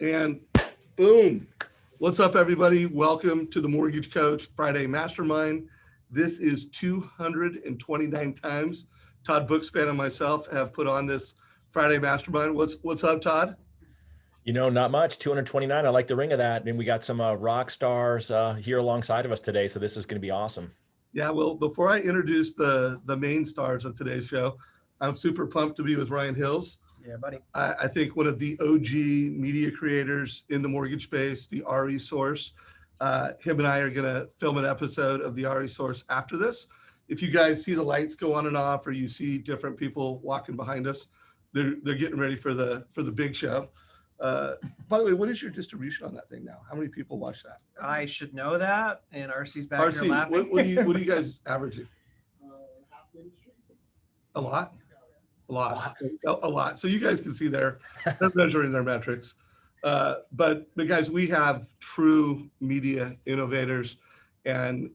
And boom. What's up, everybody? Welcome to the Mortgage Coach Friday Mastermind. This is 229 times Todd Bookspan and myself have put on this Friday Mastermind. What's up, Todd? Not much. 229. I like the ring of that. And we got some rock stars here alongside of us today. So this is going to be awesome. Yeah, well, before I introduce the main stars of today's show, I'm super pumped to be with Ryan Hills. Yeah, buddy. I think one of the OG media creators in the mortgage space, the RE Source. Him and I are going to film an episode of the RE Source after this. If you guys see the lights go on and off, or you see different people walking behind us, they're getting ready for the big show. By the way, what is your distribution on that thing now? How many people watch that? I should know that. And RC's back here RC, laughing. what are you guys averaging? A lot? A lot. So you guys can see they're measuring their metrics. But guys, we have true media innovators and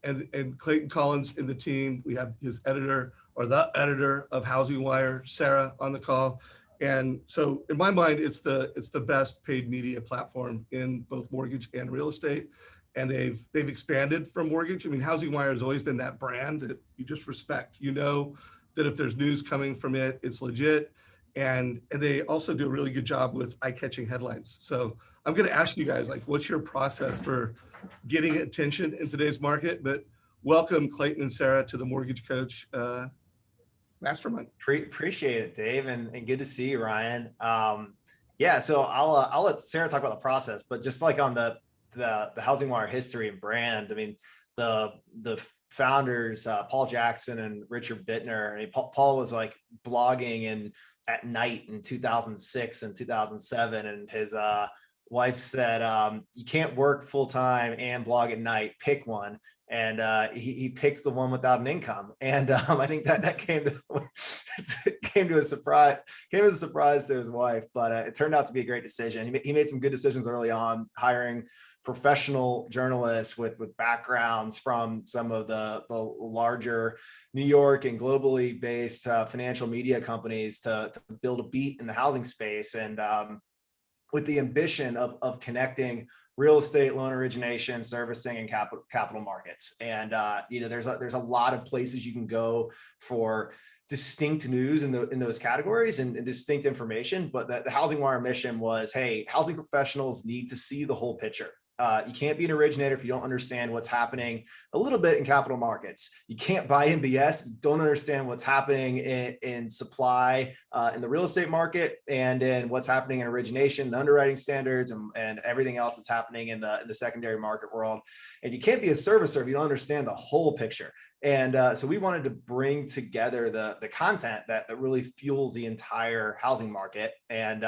Clayton Collins in the team. We have his editor, or the editor of Housing Wire, Sarah, on the call. And so in my mind, it's the best paid media platform in both mortgage and real estate. And they've expanded from mortgage. I mean, Housing Wire has always been that brand that you just respect. You know that if there's news coming from it, it's legit. And they also do a really good job with eye-catching headlines. So I'm going to ask you guys, what's your process for getting attention in today's market? But welcome, Clayton and Sarah, to the Mortgage Coach Mastermind. Appreciate it, Dave, and good to see you, Ryan. Yeah, so I'll let Sarah talk about the process, but just like on the Housing Wire history and brand, I mean, the founders, Paul Jackson and Richard Bittner. I mean, Paul was like blogging at night in 2006 and 2007, and his wife said, "You can't work full time and blog at night. Pick one." And he picked the one without an income, and I think that came as a surprise to his wife, but it turned out to be a great decision. He made some good decisions early on, hiring professional journalists with backgrounds from some of the larger New York and globally based financial media companies to build a beat in the housing space, and with the ambition of connecting real estate loan origination, servicing, and capital markets. And there's a lot of places you can go for distinct news in those categories and distinct information. But the Housing Wire mission was, hey, housing professionals need to see the whole picture. You can't be an originator if you don't understand what's happening a little bit in capital markets. You can't buy MBS if you don't understand what's happening in supply in the real estate market, and in what's happening in origination, the underwriting standards, and everything else that's happening in the secondary market world. And you can't be a servicer if you don't understand the whole picture. And so we wanted to bring together the content that really fuels the entire housing market. And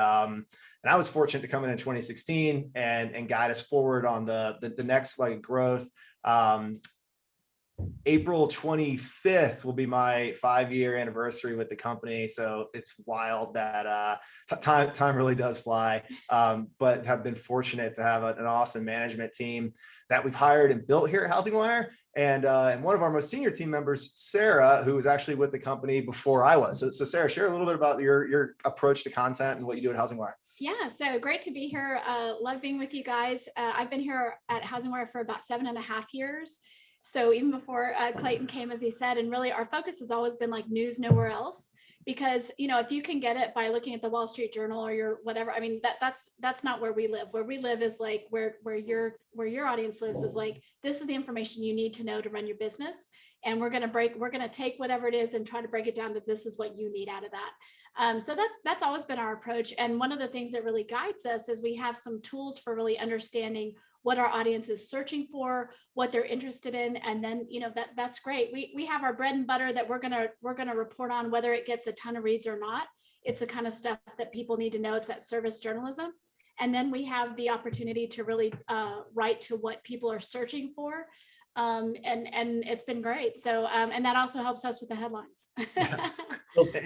I was fortunate to come in 2016 and guide us forward on the next leg of growth. April 25th will be my 5-year anniversary with the company. So it's wild that time really does fly, but have been fortunate to have an awesome management team that we've hired and built here at Housing Wire. And one of our most senior team members, Sarah, who was actually with the company before I was. So Sarah, share a little bit about your approach to content and what you do at Housing Wire. Yeah, so great to be here. Love being with you guys. I've been here at Housing Wire for about 7.5 years. So even before Clayton came, as he said, and really our focus has always been like news nowhere else, because, if you can get it by looking at the Wall Street Journal or your whatever, I mean, that's not where we live. Where we live is like where your audience lives is like, this is the information you need to know to run your business. And we're going to take whatever it is and try to break it down to this is what you need out of that. So that's always been our approach. And one of the things that really guides us is we have some tools for really understanding what our audience is searching for, what they're interested in. And then, that's great. We have our bread and butter that we're going to report on, whether it gets a ton of reads or not. It's the kind of stuff that people need to know. It's that service journalism. And then we have the opportunity to really write to what people are searching for. And it's been great. So, and that also helps us with the headlines.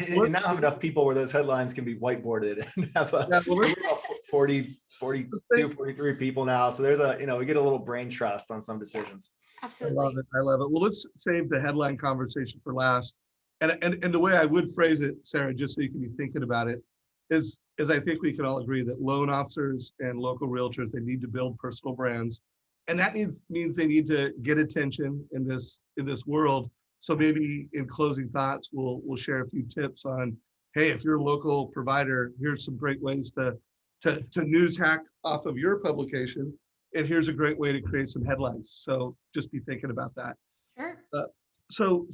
You now have enough people where those headlines can be whiteboarded and have we're about 42, 43 people now. So there's we get a little brain trust on some decisions. Absolutely. I love it. Well, let's save the headline conversation for last. And the way I would phrase it, Sarah, just so you can be thinking about it, is I think we can all agree that loan officers and local realtors, they need to build personal brands. And that means they need to get attention in this world. So maybe in closing thoughts, we'll share a few tips on, hey, if you're a local provider, here's some great ways to news hack off of your publication. And here's a great way to create some headlines. So just be thinking about that. Sure. So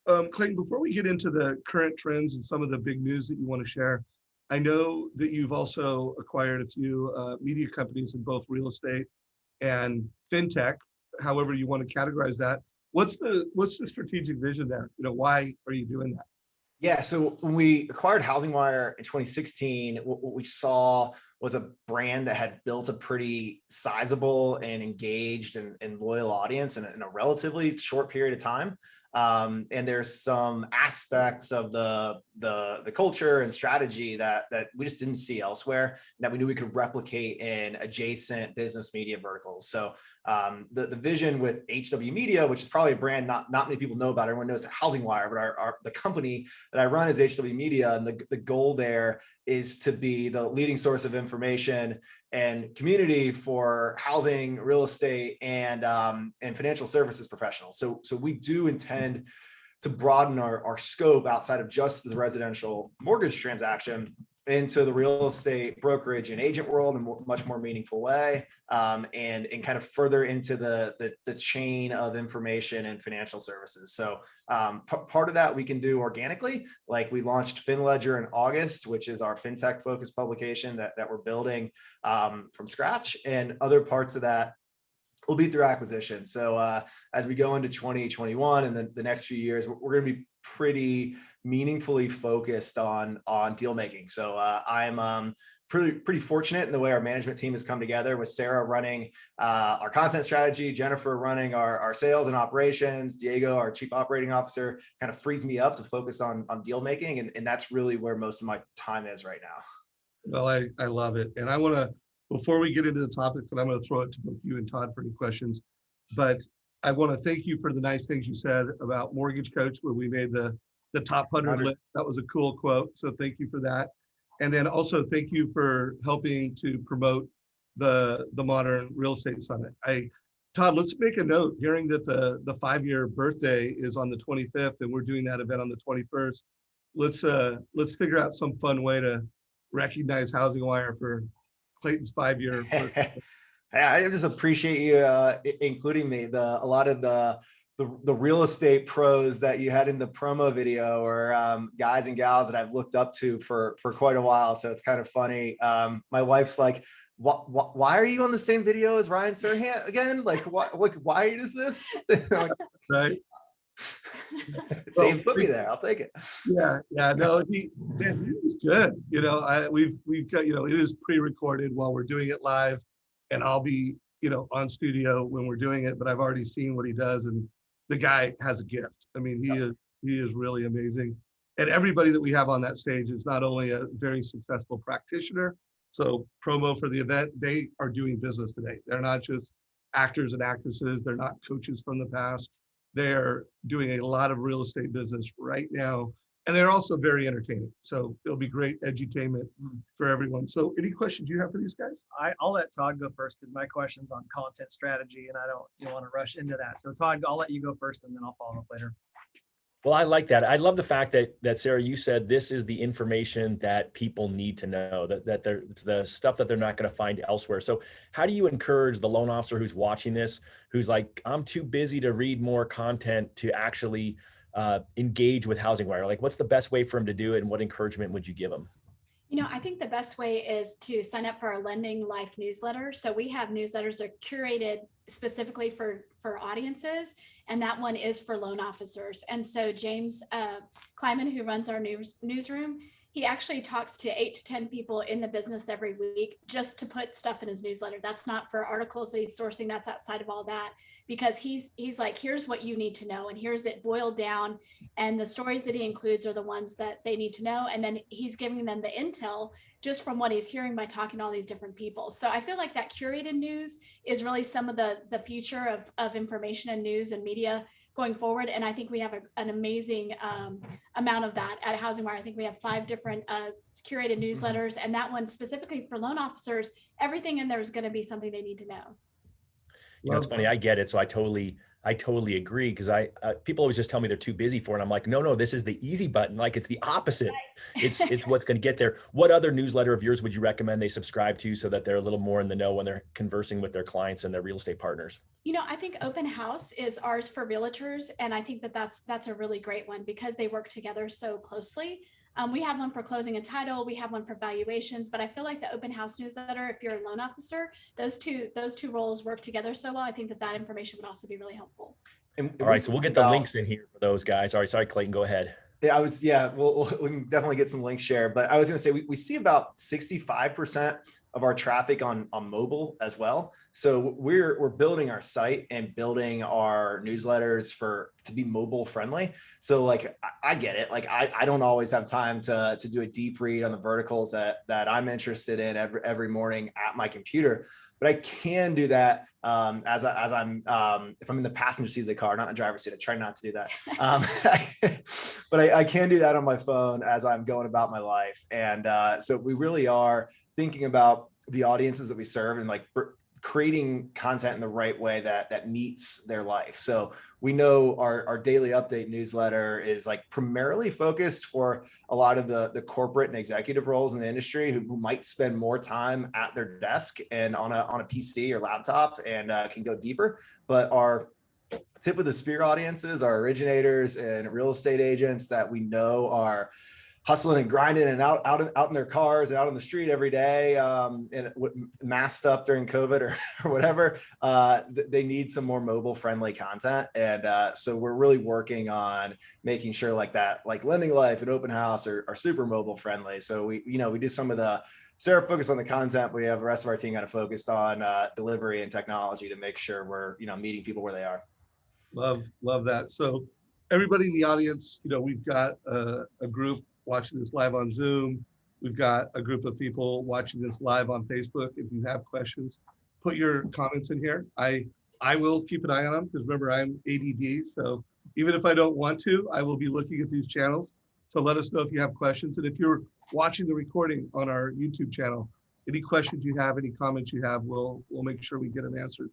Clayton, before we get into the current trends and some of the big news that you want to share, I know that you've also acquired a few media companies in both real estate and fintech, however you want to categorize that. What's the strategic vision there? Why are you doing that? Yeah, so when we acquired Housing Wire in 2016, what we saw was a brand that had built a pretty sizable and engaged and loyal audience in a relatively short period of time. And there's some aspects of the culture and strategy that we just didn't see elsewhere, and that we knew we could replicate in adjacent business media verticals. So the vision with HW Media, which is probably a brand not many people know about. Everyone knows Housing Wire, but the company that I run is HW Media, and the goal there is to be the leading source of information and community for housing, real estate, and financial services professionals. So we do intend to broaden our scope outside of just the residential mortgage transaction into the real estate brokerage and agent world in a much more meaningful way, and kind of further into the chain of information and financial services. So part of that we can do organically, like we launched FinLedger in August, which is our fintech focused publication that we're building from scratch, and other parts of that will be through acquisition. So as we go into 2021 and then the next few years, we're going to be pretty meaningfully focused on deal making. So I'm pretty fortunate in the way our management team has come together, with Sarah running our content strategy, Jennifer running our sales and operations, Diego, our chief operating officer, kind of frees me up to focus on deal making. And that's really where most of my time is right now. Well, I love it. And I want to, before we get into the topics, and I'm going to throw it to both you and Todd for any questions, but I want to thank you for the nice things you said about Mortgage Coach, where we made the top 100 list. That was a cool quote. So thank you for that. And then also thank you for helping to promote the Modern Real Estate Summit. Todd, let's make a note, hearing that the 5-year birthday is on the 25th and we're doing that event on the 21st. Let's figure out some fun way to recognize Housing Wire for Clayton's 5-year birthday. I just appreciate you including me. A lot of the real estate pros that you had in the promo video are guys and gals that I've looked up to for quite a while. So it's kind of funny. My wife's like, why are you on the same video as Ryan Serhant again? Why is this? Right. Dave put me there. I'll take it. Yeah. No, he was good. We've got, it is pre-recorded while we're doing it live, and I'll be, on studio when we're doing it, but I've already seen what he does, and the guy has a gift. I mean, he is really amazing. And everybody that we have on that stage is not only a very successful practitioner, so promo for the event, they are doing business today. They're not just actors and actresses. They're not coaches from the past. They're doing a lot of real estate business right now. And they're also very entertaining. So it'll be great edutainment for everyone. So any questions you have for these guys? I'll let Todd go first, because my question's on content strategy and I don't want to rush into that. So Todd, I'll let you go first and then I'll follow up later. Well, I like that. I love the fact that Sarah, you said this is the information that people need to know, that it's the stuff that they're not going to find elsewhere. So how do you encourage the loan officer who's watching this, who's like, I'm too busy to read more content, to actually engage with Housing Wire? Like, what's the best way for him to do it, and what encouragement would you give him? I think the best way is to sign up for our Lending Life newsletter. So we have newsletters that are curated specifically for audiences, and that one is for loan officers. And so James Kleiman, who runs our newsroom, he actually talks to 8 to 10 people in the business every week just to put stuff in his newsletter. That's not for articles that he's sourcing. That's outside of all that, because he's like, here's what you need to know, and here's it boiled down. And the stories that he includes are the ones that they need to know. And then he's giving them the intel just from what he's hearing by talking to all these different people. So I feel like that curated news is really some of the future of information and news and media going forward. And I think we have an amazing amount of that at Housing Wire. I think we have 5 different curated newsletters, and that one specifically for loan officers, everything in there is going to be something they need to know. You know, it's funny. I get it. So I totally agree, because people always just tell me they're too busy for it. And I'm like, no, this is the easy button. Like, it's the opposite. It's what's going to get there. What other newsletter of yours would you recommend they subscribe to so that they're a little more in the know when they're conversing with their clients and their real estate partners? You know, I think Open House is ours for realtors. And I think that's a really great one because they work together so closely. We have one for closing and title. We have one for valuations, but I feel like the Open House newsletter, if you're a loan officer, those two roles work together so well. I think that information would also be really helpful. And All right, so we'll get the links in here for those guys. All right, sorry, Clayton, go ahead. Yeah, we can definitely get some links shared, but I was going to say, we see about 65% of our traffic on mobile as well. So we're building our site and building our newsletters to be mobile friendly. So like, I get it. Like, I don't always have time to do a deep read on the verticals that I'm interested in every morning at my computer, but I can do that as I'm if I'm in the passenger seat of the car, not in the driver's seat. I try not to do that. But I can do that on my phone as I'm going about my life. And so we really are thinking about the audiences that we serve and like creating content in the right way that meets their life. So we know our daily update newsletter is like primarily focused for a lot of the corporate and executive roles in the industry who might spend more time at their desk and on a PC or laptop and can go deeper. But our tip of the spear audiences are originators and real estate agents that we know are hustling and grinding and out in their cars and out on the street every day, and masked up during COVID or whatever. They need some more mobile friendly content. And so we're really working on making sure like that, like Lending Life and Open House are super mobile friendly. So we do some of the Sarah focused on the content, but we have the rest of our team kind of focused on delivery and technology to make sure we're, meeting people where they are. Love that. So everybody in the audience, we've got a group watching this live on Zoom. We've got a group of people watching this live on Facebook. If you have questions, put your comments in here. I will keep an eye on them because remember, I'm ADD. So even if I don't want to, I will be looking at these channels. So let us know if you have questions. And if you're watching the recording on our YouTube channel, any questions you have, any comments you have, we'll make sure we get them answered.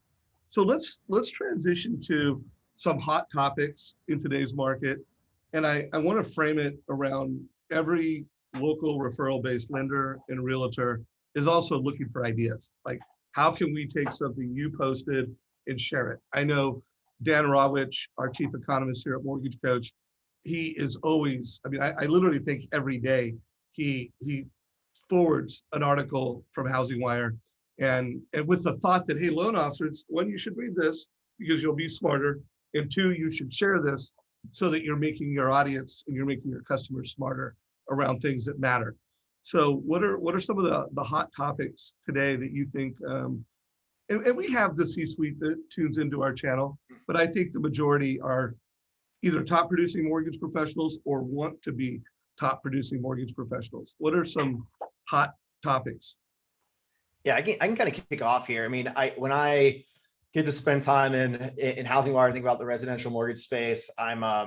So let's transition to some hot topics in today's market. And I want to frame it around every local referral-based lender and realtor is also looking for ideas. Like, how can we take something you posted and share it? I know Dan Rawich, our chief economist here at Mortgage Coach, he is always, I literally think every day he forwards an article from Housing Wire and with the thought that, hey, loan officers, one, you should read this because you'll be smarter. And 2, you should share this so that you're making your audience and you're making your customers smarter around things that matter. So what are some of the hot topics today that you think, and we have the C-suite that tunes into our channel, but I think the majority are either top producing mortgage professionals or want to be top producing mortgage professionals. What are some hot topics? Yeah, I can kind of kick off here. When I get to spend time in Housing Wire, think about the residential mortgage space, I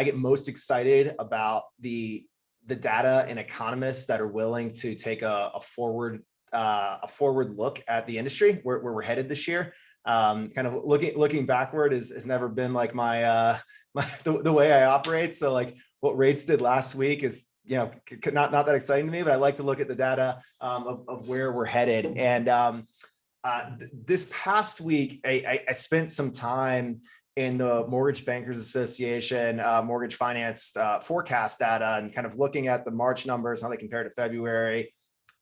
get most excited about the data and economists that are willing to take a forward look at the industry, where we're headed this year. Kind of looking backward has never been like the way I operate. So like what rates did last week is not that exciting to me, but I like to look at the data of where we're headed. And this past week, I spent some time in the Mortgage Bankers Association mortgage finance forecast data and kind of looking at the March numbers, how they compare to February,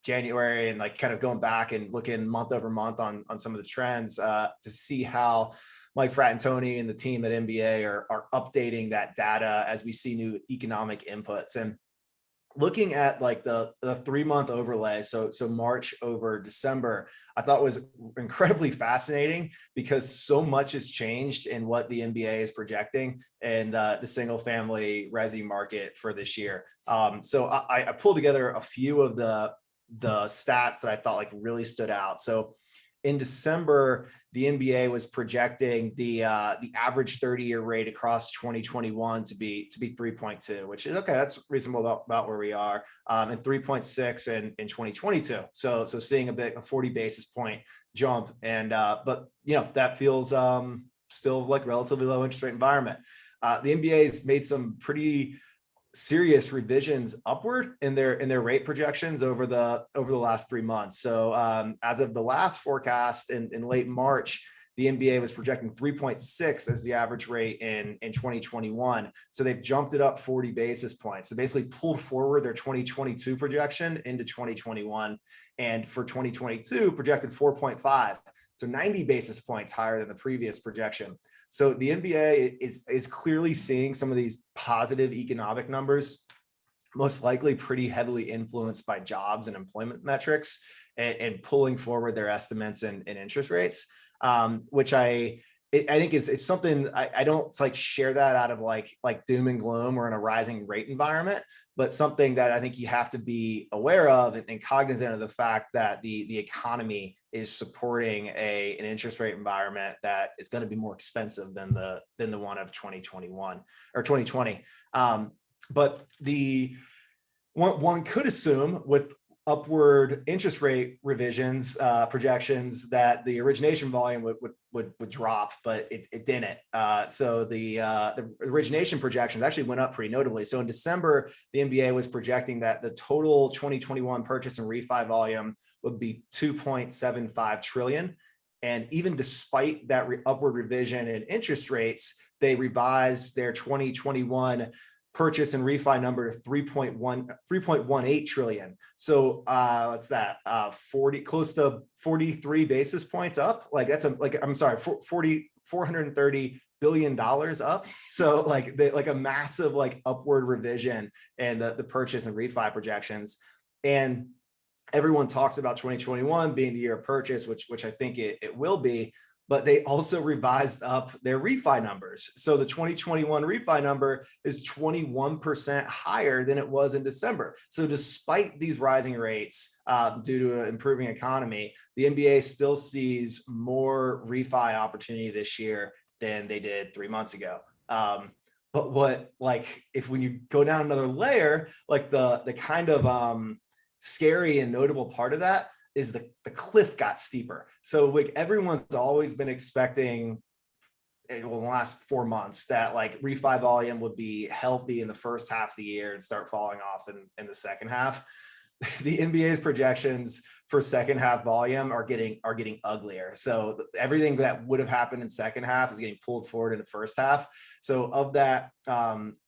January, and like kind of going back and looking month over month on some of the trends to see how Mike Fratantoni and the team at MBA are updating that data as we see new economic inputs. And looking at like the 3-month overlay, so March over December, I thought was incredibly fascinating because so much has changed in what the MBA is projecting and the single family resi market for this year. So I pulled together a few of the stats that I thought like really stood out. So in December, the NBA was projecting the average 30-year rate across 2021 to be 3.2, which is okay. That's reasonable about where we are, and 3.6 in 2022. So seeing a 40 basis point jump, and but that feels still like relatively low interest rate environment. The NBA has made some pretty serious revisions upward in their rate projections over the last 3 months. So as of the last forecast in late March, the NBA was projecting 3.6 as the average rate in 2021. So they've jumped it up 40 basis points. So basically pulled forward their 2022 projection into 2021. And for 2022, projected 4.5. So 90 basis points higher than the previous projection. So the NBA is clearly seeing some of these positive economic numbers, most likely pretty heavily influenced by jobs and employment metrics, and pulling forward their estimates and interest rates, which I think is something I don't like share that out of like doom and gloom or in a rising rate environment, but something that I think you have to be aware of and cognizant of the fact that the economy is supporting an interest rate environment that is going to be more expensive than the one of 2021 or 2020. But the one could assume with upward interest rate revisions, projections, that the origination volume would drop, but it didn't. So the origination projections actually went up pretty notably. So in December, the NBA was projecting that the total 2021 purchase and refi volume would be 2.75 trillion. And even despite that upward revision in interest rates, they revised their 2021 purchase and refi number to 3.18 trillion. So what's that? 40, close to 43 basis points up. Like that's $430 billion up. So like a massive upward revision and the purchase and refi projections. And everyone talks about 2021 being the year of purchase, which I think it will be. But they also revised up their refi numbers. So the 2021 refi number is 21% higher than it was in December. So despite these rising rates due to an improving economy, the NBA still sees more refi opportunity this year than they did 3 months ago. But if when you go down another layer, the kind of scary and notable part of that is the cliff got steeper. So everyone's always been expecting in the last 4 months that refi volume would be healthy in the first half of the year and start falling off in the second half. The NBA's projections for second half volume are getting uglier. So everything that would have happened in second half is getting pulled forward in the first half. So of that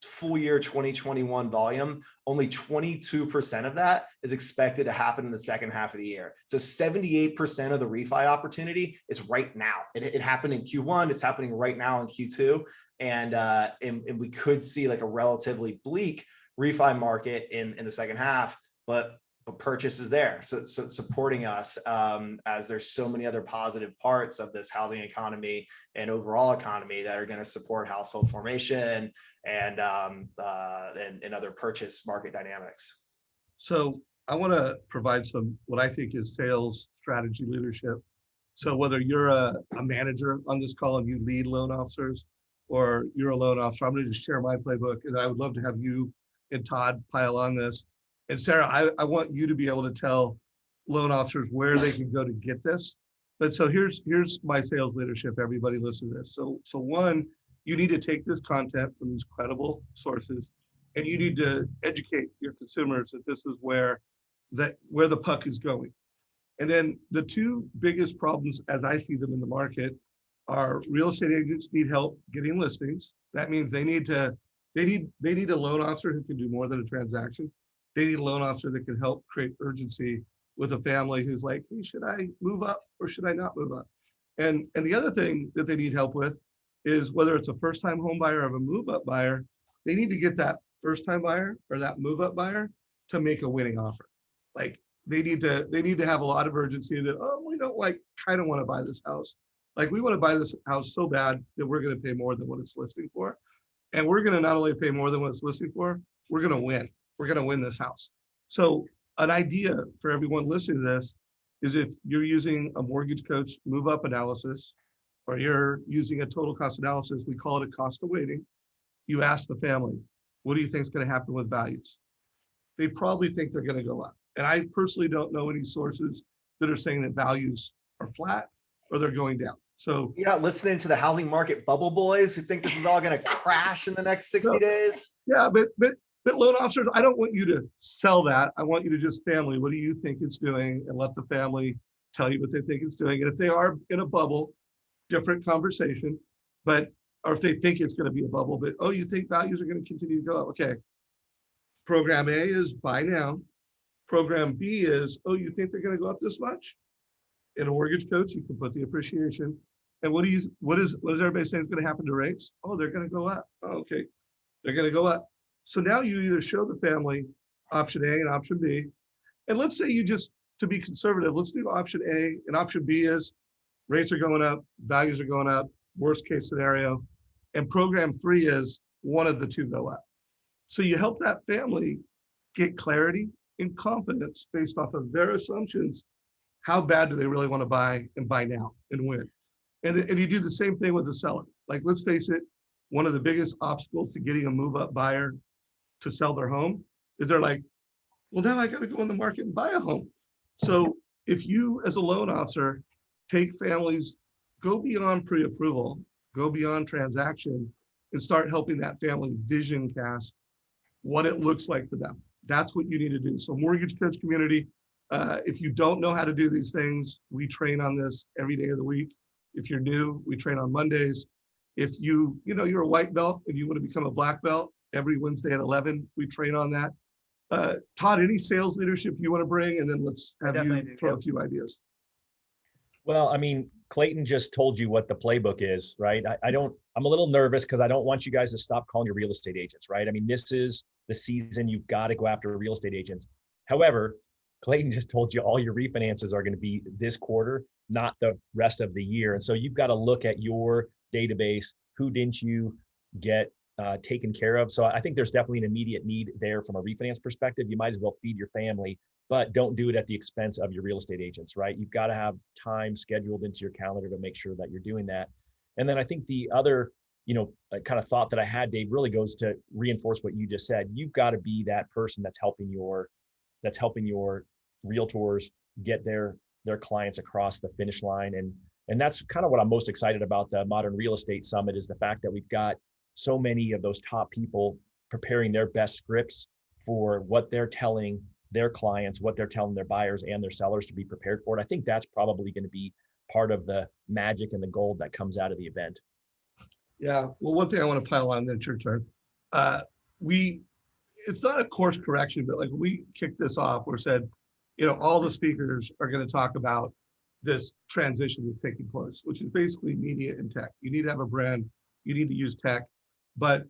full year 2021 volume, only 22% of that is expected to happen in the second half of the year. So 78% of the refi opportunity is right now. It happened in Q1. It's happening right now in Q2. And we could see a relatively bleak refi market in the second half, but purchase is there. So supporting us as there's so many other positive parts of this housing economy and overall economy that are going to support household formation and other purchase market dynamics. So I want to provide some, what I think is sales strategy leadership. So whether you're a manager on this call and you lead loan officers, or you're a loan officer, I'm going to just share my playbook, and I would love to have you and Todd pile on this. And Sarah, I want you to be able to tell loan officers where they can go to get this. But so here's my sales leadership. Everybody listen to this. So one, you need to take this content from these credible sources, and you need to educate your consumers that this is where the puck is going. And then the two biggest problems, as I see them in the market, are real estate agents need help getting listings. That means they need a loan officer who can do more than a transaction. They need a loan officer that can help create urgency with a family who's like, hey, should I move up or should I not move up? And the other thing that they need help with is whether it's a first-time home buyer or a move-up buyer, they need to get that first-time buyer or that move-up buyer to make a winning offer. They need to have a lot of urgency that, we don't kind of want to buy this house. We want to buy this house so bad that we're going to pay more than what it's listing for. And we're going to not only pay more than what it's listing for, we're going to win. We're going to win this house. So an idea for everyone listening to this is if you're using a mortgage coach move up analysis, or you're using a total cost analysis, we call it a cost of waiting. You ask the family, what do you think is going to happen with values? They probably think they're going to go up. And I personally don't know any sources that are saying that values are flat or they're going down. So You're not listening to the housing market bubble boys who think this is all going to crash in the next 60 days? yeah, but loan officers, I don't want you to sell that. I want you to just family, what do you think it's doing? And let the family tell you what they think it's doing. And if they are in a bubble, different conversation, but, or if they think it's going to be a bubble, but, oh, you think values are going to continue to go up? Okay. Program A is buy now. Program B is, oh, you think they're going to go up this much? In a mortgage coach, you can put the appreciation. And what is everybody saying is going to happen to rates? Oh, they're going to go up. Oh, okay. They're going to go up. So now you either show the family option A and option B. And let's say you just, to be conservative, let's do option A, and option B is rates are going up, values are going up, worst case scenario. And program 3 is one of the two go up. So you help that family get clarity and confidence based off of their assumptions. How bad do they really want to buy, and buy now and when? And you do the same thing with the seller. Like, let's face it, one of the biggest obstacles to getting a move-up buyer to sell their home is they're like, well, now I got to go in the market and buy a home. So if you, as a loan officer, take families, go beyond pre-approval, go beyond transaction, and start helping that family vision cast what it looks like for them. That's what you need to do. So mortgage coach community, if you don't know how to do these things, we train on this every day of the week. If you're new, we train on Mondays. If you're a white belt and you want to become a black belt, every Wednesday at 11, we train on that. Todd, any sales leadership you want to bring? And then let's have you throw a few ideas. Well, I mean, Clayton just told you what the playbook is, right? I'm a little nervous because I don't want you guys to stop calling your real estate agents, right? I mean, this is the season you've got to go after real estate agents. However, Clayton just told you all your refinances are going to be this quarter, not the rest of the year. And so you've got to look at your database. Who didn't you get taken care of? So I think there's definitely an immediate need there from a refinance perspective. You might as well feed your family, but don't do it at the expense of your real estate agents, right? You've got to have time scheduled into your calendar to make sure that you're doing that. And then I think the other, kind of thought that I had, Dave, really goes to reinforce what you just said. You've got to be that person that's helping your realtors get their clients across the finish line. And that's kind of what I'm most excited about the Modern Real Estate Summit, is the fact that we've got so many of those top people preparing their best scripts for what they're telling their clients, what they're telling their buyers and their sellers to be prepared for it. I think that's probably going to be part of the magic and the gold that comes out of the event. Yeah, well, one thing I want to pile on, then it's your turn. It's not a course correction, but like we kicked this off, we said, all the speakers are going to talk about this transition that's taking place, which is basically media and tech. You need to have a brand, you need to use tech, but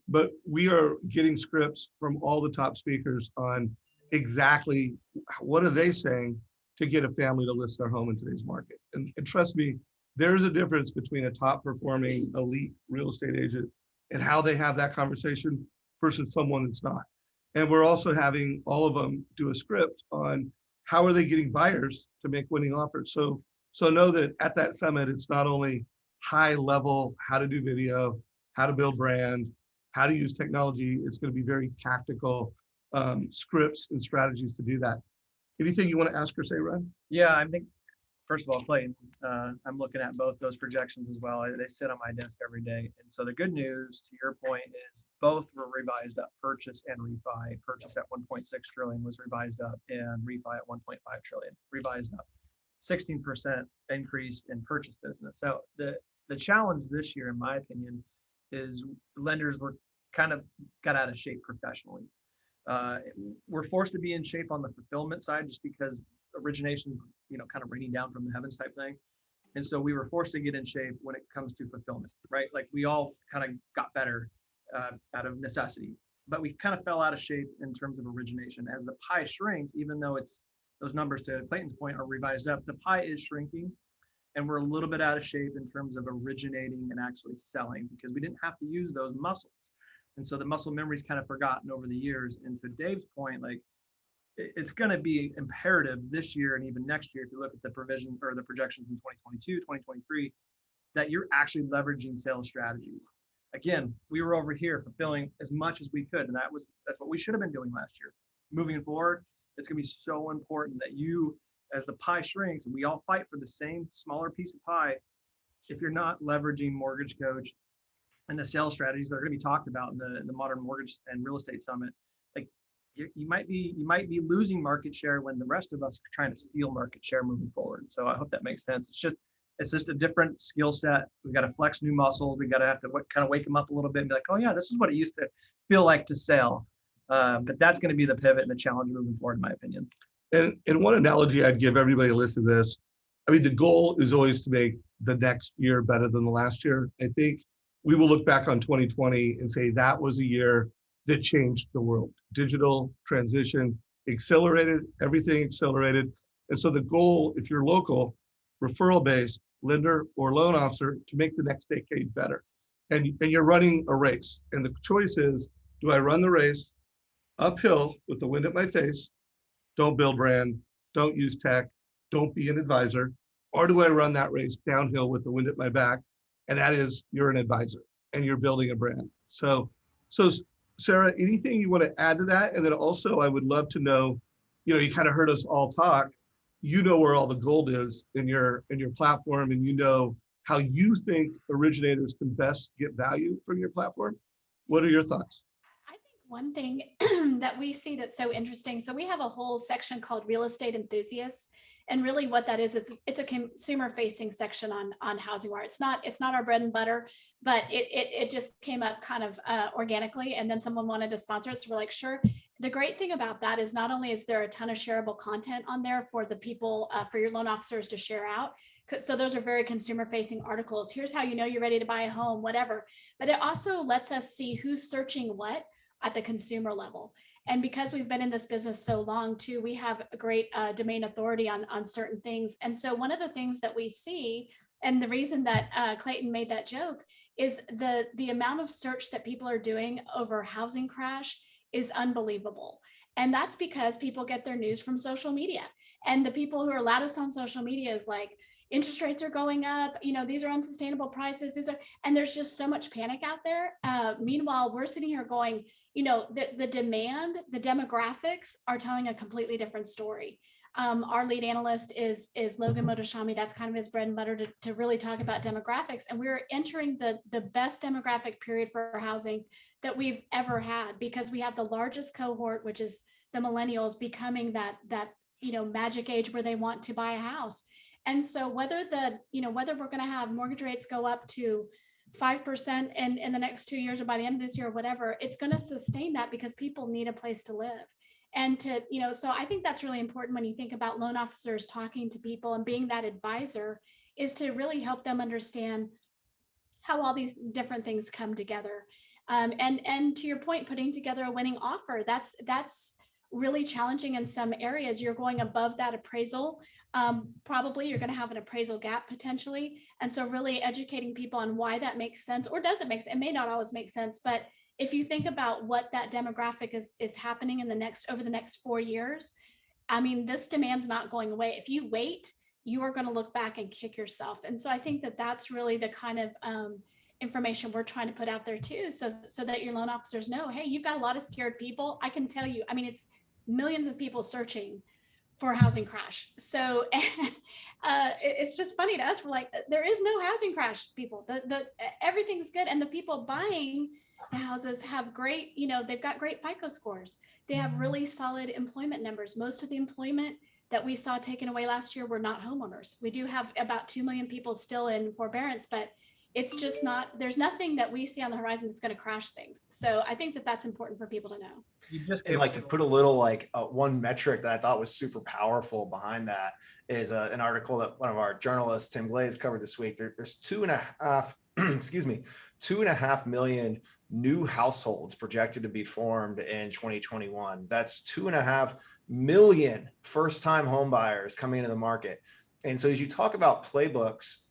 we are getting scripts from all the top speakers on exactly what are they saying to get a family to list their home in today's market. And trust me, there's a difference between a top performing elite real estate agent and how they have that conversation versus someone that's not. And we're also having all of them do a script on how are they getting buyers to make winning offers. So know that at that summit, it's not only high level, how to do video, how to build brand, how to use technology. It's going to be very tactical scripts and strategies to do that. Anything you want to ask or say, Ryan? Yeah, I think, first of all, Clayton, I'm looking at both those projections as well. They sit on my desk every day. And so the good news, to your point, is both were revised up, purchase and refi. Purchase at 1.6 trillion was revised up, and refi at 1.5 trillion, revised up. 16% increase in purchase business. So the challenge this year, in my opinion, is lenders were kind of got out of shape professionally. We're forced to be in shape on the fulfillment side just because origination, kind of raining down from the heavens type thing. And so we were forced to get in shape when it comes to fulfillment, right? Like we all kind of got better out of necessity, but we kind of fell out of shape in terms of origination. As the pie shrinks, even though it's those numbers, to Clayton's point, are revised up, the pie is shrinking, and we're a little bit out of shape in terms of originating and actually selling because we didn't have to use those muscles. And so the muscle memory's kind of forgotten over the years. And to Dave's point, like it's going to be imperative this year and even next year, if you look at the provision or the projections in 2022, 2023, that you're actually leveraging sales strategies. Again, we were over here fulfilling as much as we could, and that's what we should have been doing last year. Moving forward, it's going to be so important that you, as the pie shrinks, and we all fight for the same smaller piece of pie, if you're not leveraging Mortgage Coach and the sales strategies that are going to be talked about in the Modern Mortgage and Real Estate Summit, like you might be losing market share when the rest of us are trying to steal market share moving forward. So I hope that makes sense. It's just a different skill set. We've got to flex new muscles. We got to have to kind of wake them up a little bit and be like, oh yeah, this is what it used to feel like to sell. But that's going to be the pivot and the challenge moving forward, in my opinion. And one analogy I'd give everybody listening to this, I mean, the goal is always to make the next year better than the last year. I think we will look back on 2020 and say that was a year that changed the world. Digital transition accelerated, everything accelerated. And so the goal, if you're local, referral-based, lender or loan officer, to make the next decade better. And you're running a race. And the choice is, do I run the race uphill with the wind at my face? Don't build brand, don't use tech, don't be an advisor. Or do I run that race downhill with the wind at my back? And that is, you're an advisor and you're building a brand. So Sarah, anything you want to add to that? And then also I would love to know, you kind of heard us all talk, where all the gold is in your platform, and how you think originators can best get value from your platform. What are your thoughts? I think one thing that we see that's so interesting, so we have a whole section called Real Estate Enthusiasts. And really what that is, it's a consumer facing section on HousingWire. It's not our bread and butter, but it just came up kind of organically, and then someone wanted to sponsor us. So we're like, sure. The great thing about that is not only is there a ton of shareable content on there for the people, for your loan officers to share out. So those are very consumer facing articles. Here's how you know you're ready to buy a home, whatever. But it also lets us see who's searching what at the consumer level. And because we've been in this business so long too, we have a great domain authority on certain things. And so one of the things that we see, and the reason that Clayton made that joke, is the amount of search that people are doing over housing crash is unbelievable. And that's because people get their news from social media. And the people who are loudest on social media is like, interest rates are going up, these are unsustainable prices, and there's just so much panic out there. Meanwhile, we're sitting here going, the demand, the demographics are telling a completely different story. Our lead analyst is Logan Motoshami. That's kind of his bread and butter to really talk about demographics. And we're entering the best demographic period for housing that we've ever had, because we have the largest cohort, which is the millennials, becoming that magic age where they want to buy a house. And so whether we're going to have mortgage rates go up to 5% in the next 2 years or by the end of this year or whatever, it's going to sustain that because people need a place to live. And so I think that's really important when you think about loan officers talking to people and being that advisor, is to really help them understand how all these different things come together. And to your point, putting together a winning offer, that's really challenging in some areas. You're going above that appraisal. Probably you're going to have an appraisal gap potentially. And so really educating people on why that makes sense, or does it make sense? It may not always make sense, but if you think about what that demographic is happening over the next 4 years, I mean, this demand's not going away. If you wait, you are going to look back and kick yourself. And so I think that that's really the kind of information we're trying to put out there too, so that your loan officers know, hey, you've got a lot of scared people. I can tell you, I mean, it's millions of people searching for a housing crash. So it's just funny to us. We're like, there is no housing crash, people. Everything's good. And the people buying the houses have great, they've got great FICO scores. They have really solid employment numbers. Most of the employment that we saw taken away last year were not homeowners. We do have about 2 million people still in forbearance, but it's just not, there's nothing that we see on the horizon that's going to crash things. So I think that that's important for people to know. And like to put a little one metric that I thought was super powerful behind that is an article that one of our journalists, Tim Glaze, covered this week. There's 2.5 million new households projected to be formed in 2021. That's 2.5 million first-time home buyers coming into the market. And so as you talk about playbooks,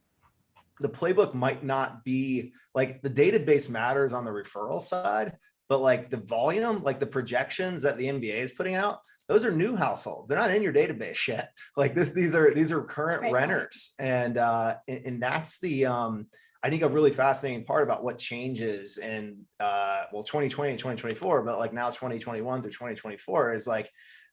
the playbook might not be like, the database matters on the referral side, but like the volume, like the projections that the MBA is putting out, those are new households. They're not in your database yet. Like these are current Great point. renters. And that's the, I think a really fascinating part about what changes in, 2020 and 2024, but like now 2021 through 2024 is like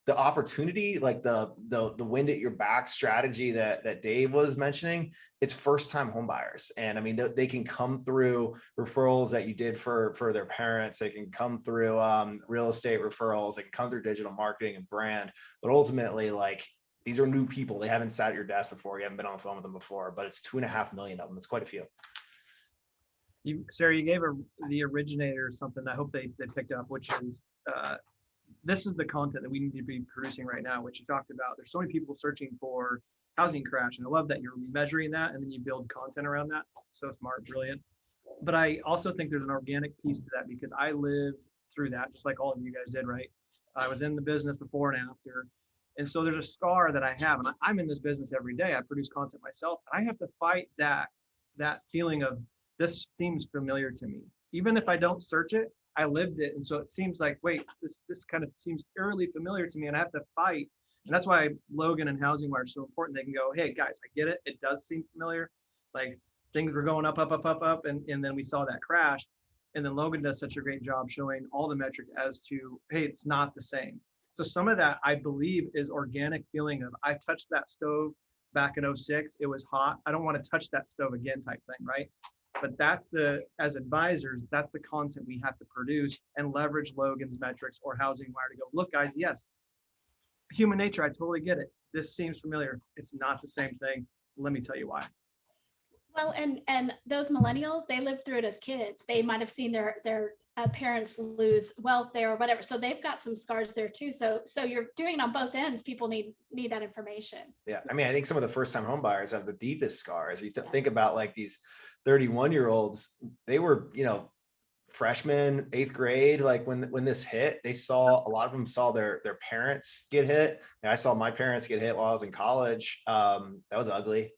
the opportunity, like the wind at your back strategy that Dave was mentioning. It's first time home buyers. And I mean, they can come through referrals that you did for their parents. They can come through real estate referrals. They can come through digital marketing and brand. But ultimately, like, these are new people. They haven't sat at your desk before. You haven't been on the phone with them before, but it's 2.5 million of them. It's quite a few. Sarah, you gave the originator something I hope they picked up, which is this is the content that we need to be producing right now, which you talked about. There's so many people searching for housing crash, and I love that you're measuring that and then you build content around that. So smart, brilliant. But I also think there's an organic piece to that, because I lived through that just like all of you guys did, right? I was in the business before and after. And so there's a scar that I have, and I'm in this business every day. I produce content myself. I have to fight that feeling of, this seems familiar to me. Even if I don't search it, I lived it. And so it seems like, wait, this kind of seems eerily familiar to me, and I have to fight. And that's why Logan and Housing Wire are so important. They can go, hey guys, I get it. It does seem familiar. Like things were going up. And then we saw that crash. And then Logan does such a great job showing all the metrics as to, hey, it's not the same. So some of that, I believe, is organic feeling of, I touched that stove back in 06. It was hot. I don't want to touch that stove again type thing, right? But that's as advisors, that's the content we have to produce and leverage Logan's metrics or Housing Wire to go, look guys, yes, human nature, I totally get it. This seems familiar. It's not the same thing. Let me tell you why. Well, and those millennials, they lived through it as kids. They might have seen their parents lose wealth there or whatever. So they've got some scars there too. So you're doing it on both ends. People need that information. Yeah. I mean, I think some of the first time home buyers have the deepest scars. You think about like these 31-year-olds, they were, freshmen, 8th grade, like when this hit, a lot of them saw their parents get hit. And I saw my parents get hit while I was in college. That was ugly.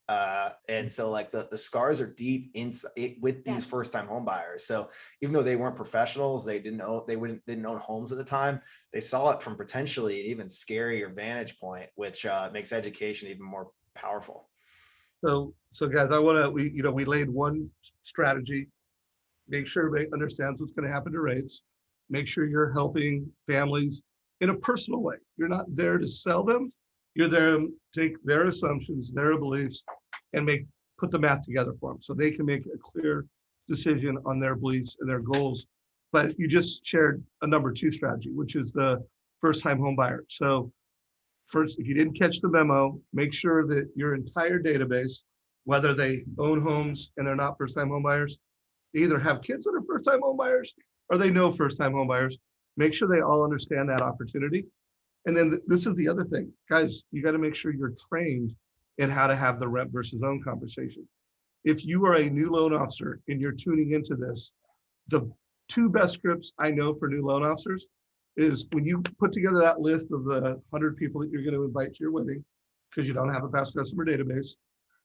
And so like the scars are deep inside with these first time home buyers. So even though they weren't professionals, they didn't own homes at the time, they saw it from potentially an even scarier vantage point, which makes education even more powerful. So guys, we laid one strategy. Make sure everybody understands what's going to happen to rates. Make sure you're helping families in a personal way. You're not there to sell them. You're there to take their assumptions, their beliefs, and put the math together for them so they can make a clear decision on their beliefs and their goals. But you just shared a number 2 strategy, which is the first-time home buyer. So first, if you didn't catch the memo, make sure that your entire database, whether they own homes and they're not first-time home buyers, they either have kids that are first-time home buyers or they know first-time home buyers. Make sure they all understand that opportunity. And then this is the other thing, guys, you got to make sure you're trained in how to have the rent versus own conversation. If you are a new loan officer and you're tuning into this, the 2 best scripts I know for new loan officers is when you put together that list of the 100 people that you're going to invite to your wedding, because you don't have a past customer database,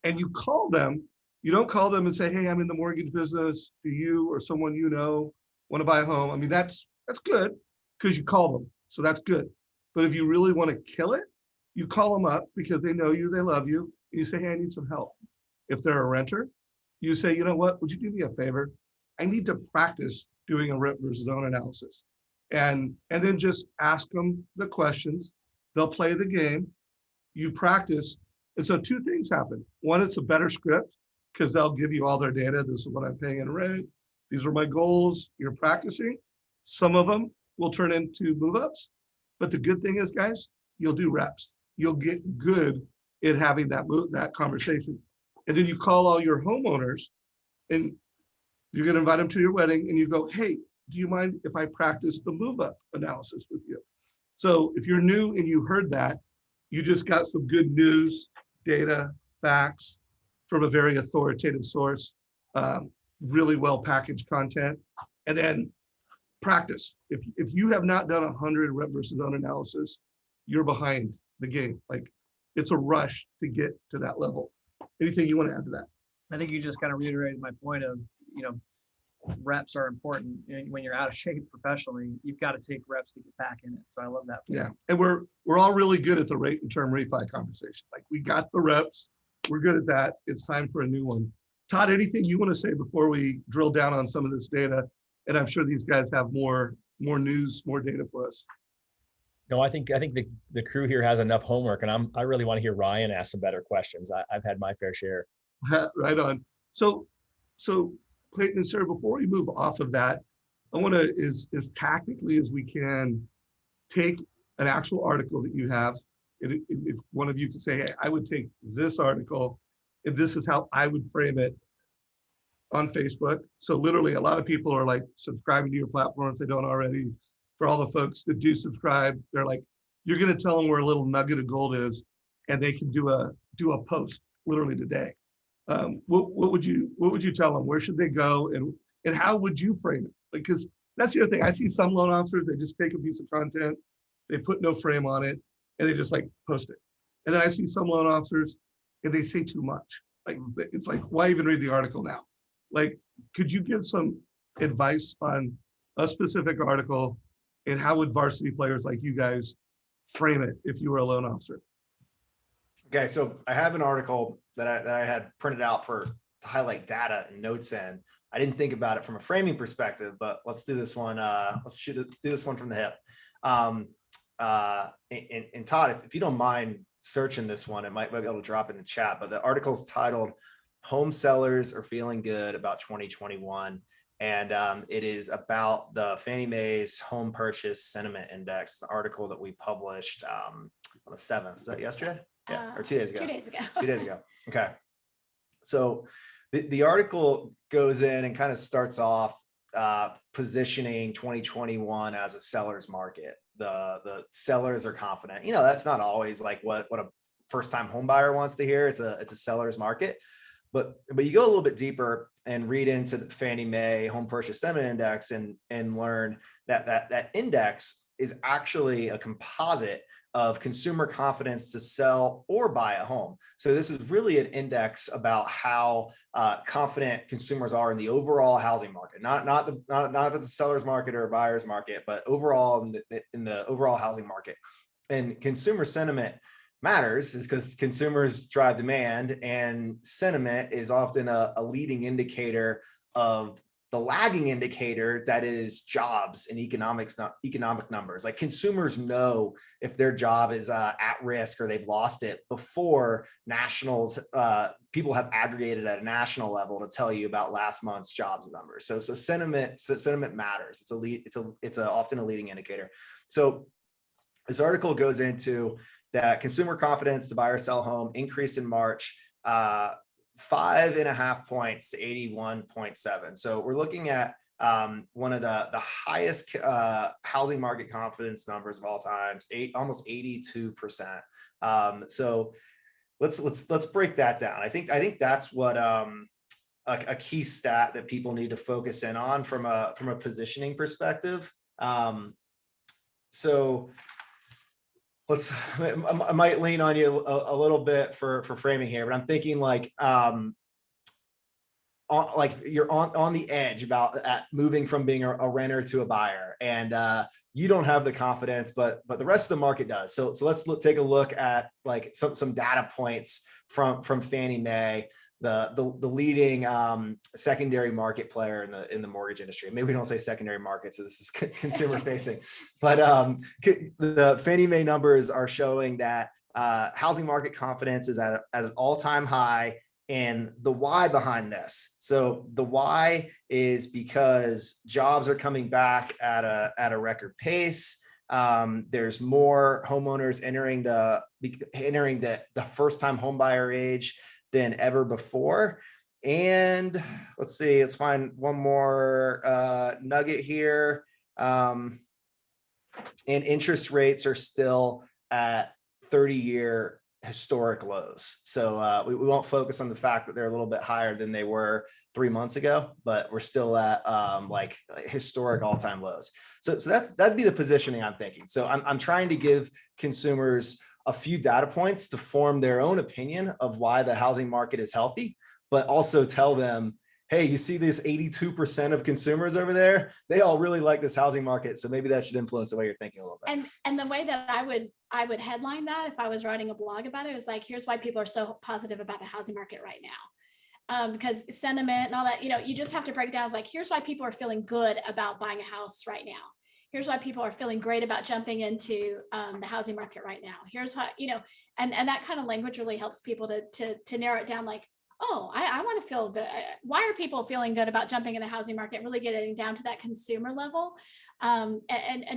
and you call them. You don't call them and say, hey, I'm in the mortgage business. Do you or someone you know want to buy a home? I mean, that's good because you call them. So that's good. But if you really want to kill it, you call them up because they know you, they love you. And you say, hey, I need some help. If they're a renter, you say, you know what, would you do me a favor? I need to practice doing a rent versus own analysis. And then just ask them the questions. They'll play the game. You practice. And so 2 things happen. One, it's a better script, because they'll give you all their data. This is what I'm paying in rent. These are my goals. You're practicing. Some of them will turn into move-ups. But the good thing is, guys, you'll do reps. You'll get good at having that conversation. And then you call all your homeowners and you're going to invite them to your wedding and you go, hey, do you mind if I practice the move-up analysis with you? So if you're new and you heard that, you just got some good news, data, facts, from a very authoritative source, really well packaged content, and then practice. If you have not done 100 rent versus own analysis, you're behind the game. Like it's a rush to get to that level. Anything you want to add to that? I think you just kind of reiterated my point of, reps are important. When you're out of shape professionally, you've got to take reps to get back in it. So I love that. Yeah, and we're all really good at the rate and term refi conversation. Like we got the reps, we're good at that. It's time for a new one. Todd, anything you want to say before we drill down on some of this data? And I'm sure these guys have more news, more data for us. No, I think the crew here has enough homework, and I really want to hear Ryan ask some better questions. I've had my fair share. Right on. So Clayton and Sarah, before we move off of that, I want to, as tactically as we can, take an actual article that you have. If one of you could say, hey, I would take this article, and this is how I would frame it on Facebook. So literally a lot of people are like subscribing to your platform if they don't already. For all the folks that do subscribe, they're like, you're going to tell them where a little nugget of gold is, and they can do a post literally today. What would you tell them? Where should they go, and how would you frame it? Because that's the other thing. I see some loan officers, they just take a piece of content, they put no frame on it, and they just like post it. And then I see some loan officers, and they say too much. Like it's like, why even read the article now? Like, could you give some advice on a specific article, and how would varsity players like you guys frame it if you were a loan officer? Okay, so I have an article that I had printed out to highlight data and notes in. I didn't think about it from a framing perspective, but let's do this one. Do this one from the hip. And Todd, if you don't mind searching this one, it might be able to drop in the chat. But the article's titled "Home Sellers Are Feeling Good About 2021." And it is about the Fannie Mae's Home Purchase Sentiment Index, the article that we published on the 7th. Is that yesterday? Yeah, or 2 days ago. 2 days ago. 2 days ago. Okay. So the article goes in and kind of starts off positioning 2021 as a seller's market. The sellers are confident. You know, that's not always like what a first-time home buyer wants to hear. It's a seller's market. But you go a little bit deeper and read into the Fannie Mae Home Purchase Sentiment Index and learn that index is actually a composite of consumer confidence to sell or buy a home. So this is really an index about how confident consumers are in the overall housing market, not if it's a seller's market or a buyer's market, but overall in the overall housing market. And consumer sentiment matters is because consumers drive demand, and sentiment is often a leading indicator of the lagging indicator that is jobs and economic numbers. Like consumers know if their job is at risk or they've lost it before nationals, people have aggregated at a national level to tell you about last month's jobs numbers. So sentiment matters. It's often a leading indicator. So this article goes into that consumer confidence to buy or sell home increased in March, 5.5 points to 81.7. So we're looking at one of the highest housing market confidence numbers of all times, almost 82%. So let's break that down. I think that's what a key stat that people need to focus in on from a positioning perspective. So I might lean on you a little bit for framing here, but I'm thinking like you're on the edge about moving from being a renter to a buyer, and you don't have the confidence, but the rest of the market does. So let's take a look at like some data points from Fannie Mae, the leading secondary market player in the mortgage industry. Maybe we don't say secondary market, so this is consumer facing, but the Fannie Mae numbers are showing that housing market confidence is at an all-time high. And the why behind this. So the why is because jobs are coming back at a record pace. There's more homeowners entering the first-time home buyer age than ever before. And let's find one more nugget here. And interest rates are still at 30-year historic lows. So we won't focus on the fact that they're a little bit higher than they were 3 months ago, but we're still at like historic all-time lows. So that'd be the positioning I'm thinking. So I'm trying to give consumers a few data points to form their own opinion of why the housing market is healthy, but also tell them hey, you see this 82% of consumers over there? They all really like this housing market. So maybe that should influence the way you're thinking a little bit. And the way that I would headline that if I was writing a blog about it, is like, here's why people are so positive about the housing market right now. Because sentiment and all that, you just have to break down. It's like, here's why people are feeling good about buying a house right now. Here's why people are feeling great about jumping into the housing market right now. Here's why, and that kind of language really helps people to narrow it down. Like, oh, I want to feel good. Why are people feeling good about jumping in the housing market? Really getting down to that consumer level, and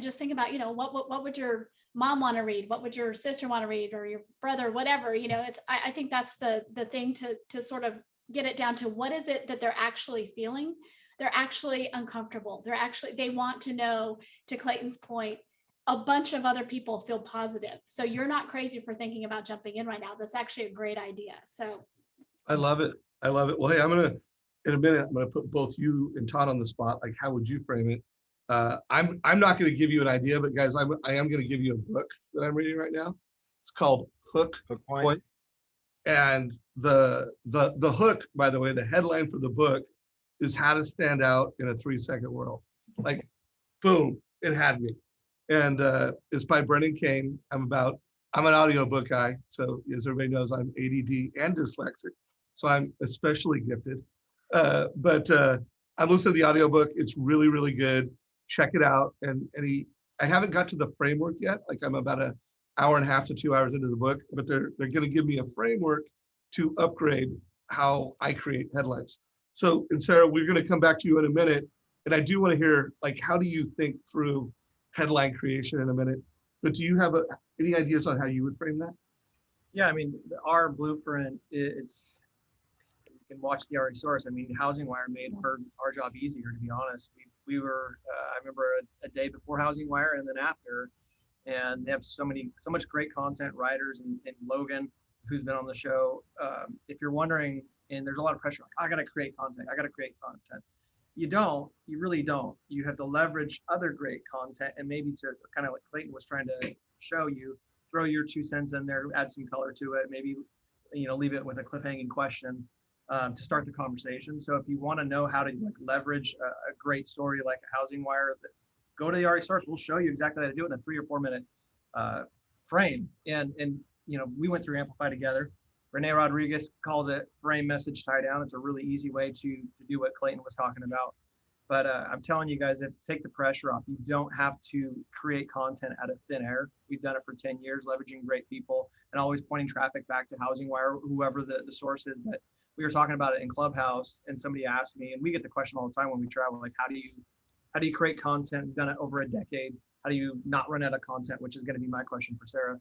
just think about, what would your mom want to read? What would your sister want to read, or your brother, whatever? I think that's the thing to sort of get it down to, what is it that they're actually feeling? They're actually uncomfortable. They want to know, to Clayton's point, a bunch of other people feel positive. So you're not crazy for thinking about jumping in right now. That's actually a great idea. So I love it. I love it. Well, hey, in a minute, I'm gonna put both you and Todd on the spot. Like, how would you frame it? I'm not gonna give you an idea, but guys, I am gonna give you a book that I'm reading right now. It's called Hook Point. And the hook, by the way, the headline for the book is How to Stand Out in a 3-Second World. Like, boom, it had me. And it's by Brendan Kane. I'm an audiobook guy. So as everybody knows, I'm ADD and dyslexic. So I'm especially gifted. But I'm listening to the audiobook. It's really, really good. Check it out. And I haven't got to the framework yet. Like, I'm about an hour and a half to 2 hours into the book, but they're going to give me a framework to upgrade how I create headlines. So, and Sarah, we're going to come back to you in a minute. And I do want to hear, like, how do you think through headline creation in a minute? But do you have any ideas on how you would frame that? Yeah, I mean, our blueprint, it's, you can watch the RE source. I mean, Housing Wire made our job easier, to be honest. We were, I remember a day before Housing Wire and then after, and they have so much great content, writers, and Logan, who's been on the show. If you're wondering, and there's a lot of pressure, like, I got to create content. You really don't. You have to leverage other great content, and maybe to kind of like Clayton was trying to show you, throw your 2 cents in there, add some color to it, maybe, leave it with a cliffhanging question to start the conversation. So if you want to know how to leverage a great story like a Housing Wire, go to the RE source. We'll show you exactly how to do it in a 3 or 4 minute frame. And we went through Amplify together. Renee Rodriguez calls it frame message tie down. It's a really easy way to do what Clayton was talking about. But I'm telling you guys, that take the pressure off. You don't have to create content out of thin air. We've done it for 10 years, leveraging great people and always pointing traffic back to Housing Wire, whoever the source is. But we were talking about it in Clubhouse, and somebody asked me, and we get the question all the time when we travel, like, how do you create content? We've done it over a decade. How do you not run out of content, which is going to be my question for Sarah.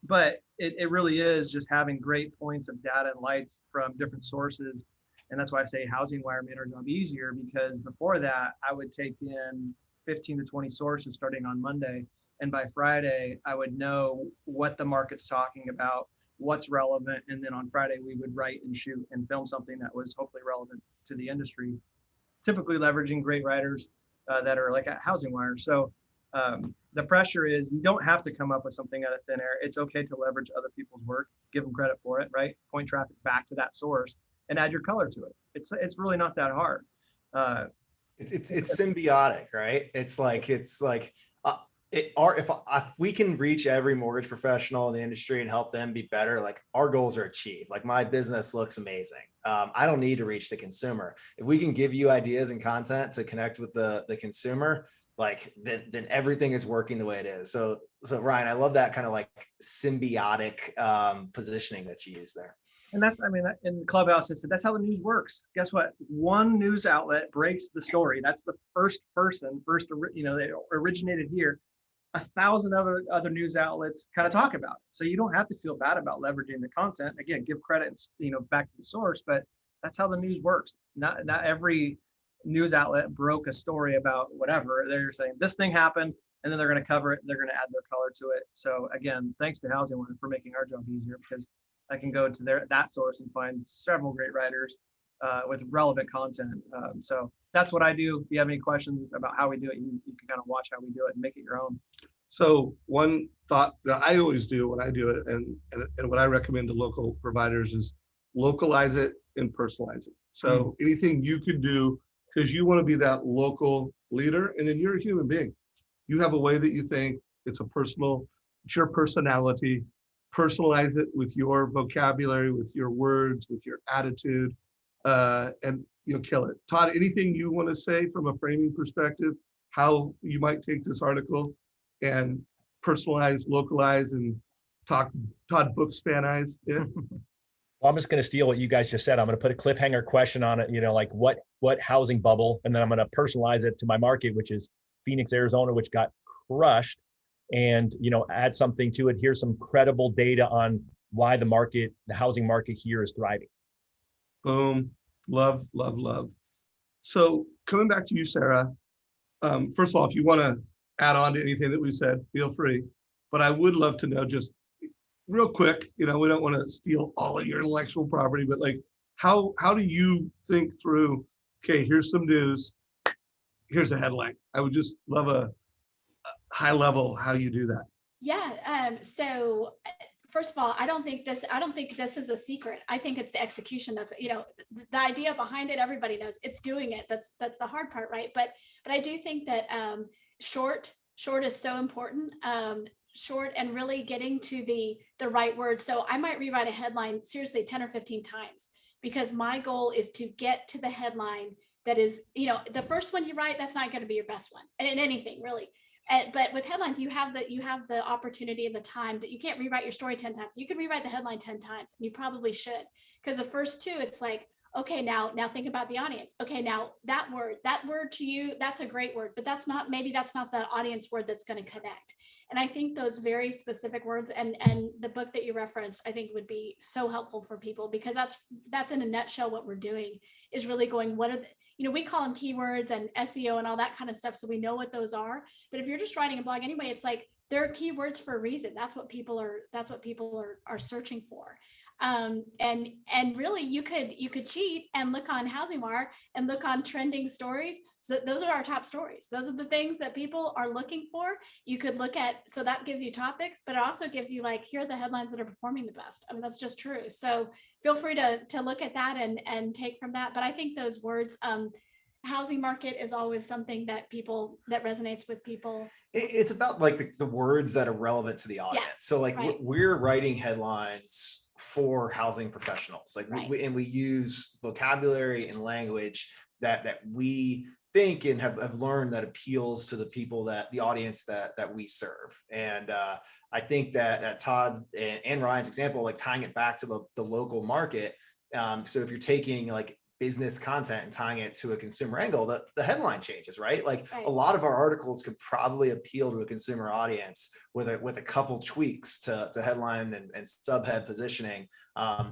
But it really is just having great points of data and lights from different sources. And that's why I say Housing Wire made our job easier, because before that, I would take in 15 to 20 sources starting on Monday. And by Friday, I would know what the market's talking about, what's relevant. And then on Friday, we would write and shoot and film something that was hopefully relevant to the industry, typically leveraging great writers that are like at Housing Wire. So the pressure is, you don't have to come up with something out of thin air. It's okay to leverage other people's work, give them credit for it, right? Point traffic back to that source and add your color to it. It's really not that hard. It's symbiotic, right? If we can reach every mortgage professional in the industry and help them be better, like, our goals are achieved. Like, my business looks amazing. I don't need to reach the consumer. If we can give you ideas and content to connect with the consumer, like, then everything is working the way it is. So Ryan, I love that kind of like symbiotic positioning that you use there. And that's, I mean, in Clubhouse, I said, that's how the news works. Guess what? One news outlet breaks the story. That's the first person, they originated here. 1,000 other news outlets kind of talk about it. So you don't have to feel bad about leveraging the content. Again, give credit, back to the source, but that's how the news works. Not every news outlet broke a story about whatever. They're saying this thing happened, and then they're going to cover it. They're going to add their color to it. So again, thanks to Housing Wire for making our job easier, because I can go to that source and find several great writers with relevant content. So that's what I do. If you have any questions about how we do it, you can kind of watch how we do it and make it your own. So one thought that I always do when I do it, and what I recommend to local providers, is localize it and personalize it. So anything you could do, because you want to be that local leader, and then you're a human being. You have a way that you think, it's your personality, personalize it with your vocabulary, with your words, with your attitude, and you'll kill it. Todd, anything you want to say from a framing perspective, how you might take this article and personalize, localize, and talk Todd Bookspanize it? Well, I'm just going to steal what you guys just said. I'm going to put a cliffhanger question on it, like what housing bubble, and then I'm going to personalize it to my market, which is Phoenix, Arizona, which got crushed, and add something to it. Here's some credible data on why the housing market here is thriving. Boom. Love, love, love. So coming back to you, Sarah, first of all, if you want to add on to anything that we said, feel free. But I would love to know, just real quick, we don't want to steal all of your intellectual property, but like, how do you think through, okay, here's some news, here's a headline. I would just love a high level how you do that. Yeah. So first of all, I don't think this is a secret. I think it's the execution. That's, the idea behind it, everybody knows. It's doing it. That's the hard part, right? But I do think that short is so important. Short and really getting to the right words. So I might rewrite a headline seriously 10 or 15 times, because my goal is to get to the headline that is, the first one you write, that's not going to be your best one in anything really. But with headlines, you have the opportunity and the time that you can't rewrite your story 10 times. You can rewrite the headline 10 times, and you probably should, because the first two, it's like, okay, now think about the audience. Okay, now that word to you, that's a great word, but maybe that's not the audience word that's going to connect. And I think those very specific words and the book that you referenced, I think would be so helpful for people, because that's in a nutshell what we're doing, is really going, what are the, we call them keywords and SEO and all that kind of stuff, so we know what those are. But if you're just writing a blog anyway, it's like, there are keywords for a reason. That's what people are searching for. And really you could cheat and look on Housing Wire and look on trending stories. So those are our top stories. Those are the things that people are looking for. You could look at, so that gives you topics, but it also gives you like, here are the headlines that are performing the best. I mean, that's just true. So feel free to look at that and take from that. But I think those words, housing market is always something that resonates with people. It's about like the words that are relevant to the audience. Yeah, so like right. we're writing headlines for housing professionals, like right. we use vocabulary and language that we think and have learned that appeals to the people, that the audience that we serve. And I think that Todd and Ryan's example, like tying it back to the local market. So if you're taking like business content and tying it to a consumer angle, the headline changes, right? Like right. A lot of our articles could probably appeal to a consumer audience with a couple tweaks to headline and subhead positioning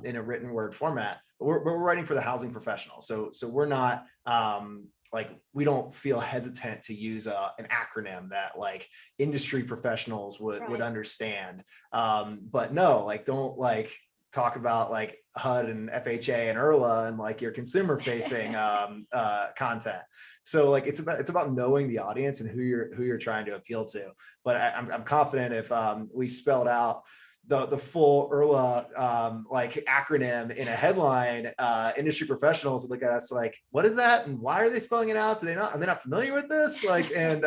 in a written word format. But we're writing for the housing professional. So we're not like, we don't feel hesitant to use an acronym that like industry professionals would understand. But no, like, don't like talk about like HUD and FHA and IRLA and like your consumer facing content. So like it's about knowing the audience and who you're trying to appeal to. But I'm confident if we spelled out the full IRLA like acronym in a headline, industry professionals would look at us like, what is that? And why are they spelling it out? Are they not familiar with this? Like, and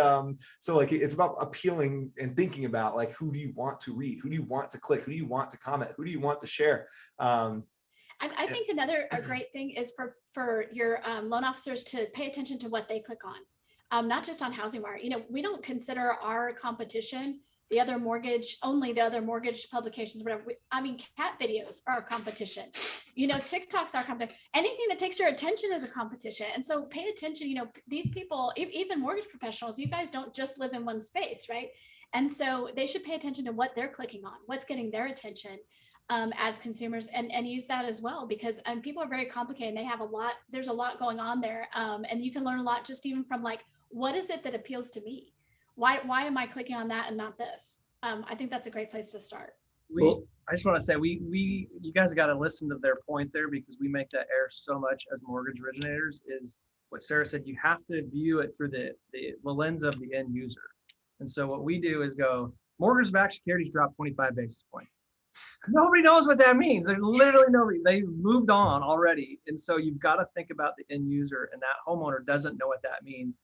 so like, it's about appealing and thinking about like, who do you want to read? Who do you want to click? Who do you want to comment? Who do you want to share? I think a great thing is for your loan officers to pay attention to what they click on, not just on Housing Wire. We don't consider our competition the other mortgage publications, whatever. Cat videos are our competition. TikTok's our competition. Anything that takes your attention is a competition. And so pay attention, these people, even mortgage professionals, you guys don't just live in one space, right? And so they should pay attention to what they're clicking on, what's getting their attention as consumers, and use that as well, because people are very complicated. They have there's a lot going on there. And you can learn a lot just even from like, what is it that appeals to me? Why am I clicking on that and not this? I think that's a great place to start. I just want to say you guys got to listen to their point there, because we make that error so much as mortgage originators. Is what Sarah said, you have to view it through the lens of the end user. And so what we do is go, mortgage-backed securities dropped 25 basis points. Nobody knows what that means. There's literally nobody. They've moved on already. And so you've got to think about the end user, and that homeowner doesn't know what that means.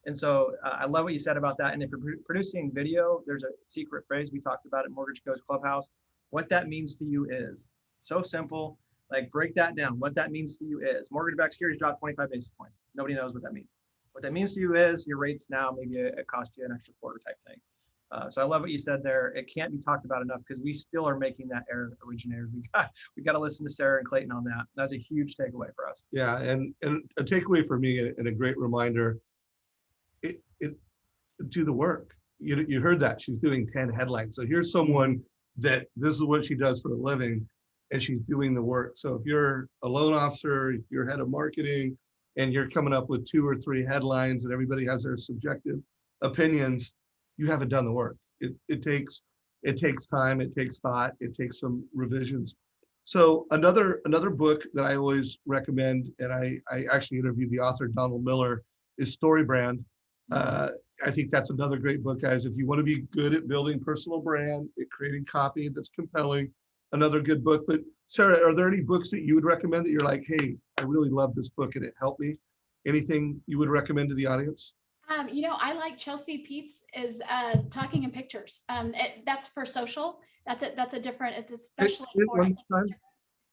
And so I love what you said about that. And if you're producing video, there's a secret phrase we talked about at Mortgage Coach Clubhouse. What that means to you is so simple. Like, break that down. What that means to you is mortgage-backed securities drop 25 basis points. Nobody knows what that means. What that means to you is your rates now, maybe it cost you an extra quarter type thing. So I love what you said there. It can't be talked about enough because we still are making that error, originators. We got to listen to Sarah and Clayton on that. That's a huge takeaway for us. Yeah, and a takeaway for me and a great reminder, it do the work. You heard that. She's doing 10 headlines. So here's someone that this is what she does for a living, and she's doing the work. So if you're a loan officer, if you're head of marketing, and you're coming up with 2 or 3 headlines and everybody has their subjective opinions, you haven't done the work. It takes time, it takes thought, it takes some revisions. So another book that I always recommend, and I actually interviewed the author, Donald Miller, is Story Brand. I think that's another great book, guys. If you want to be good at building personal brand, at creating copy that's compelling, another good book. But Sarah, are there any books that you would recommend that you're like, hey, I really love this book and it helped me? Anything you would recommend to the audience? I like Chelsea Pete's is Talking in Pictures. That's for social. That's a different, it's especially for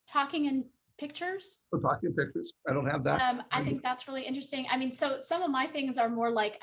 Talking in Pictures. Oh, Talking in Pictures. I don't have that. I think that's really interesting. I mean, so some of my things are more like,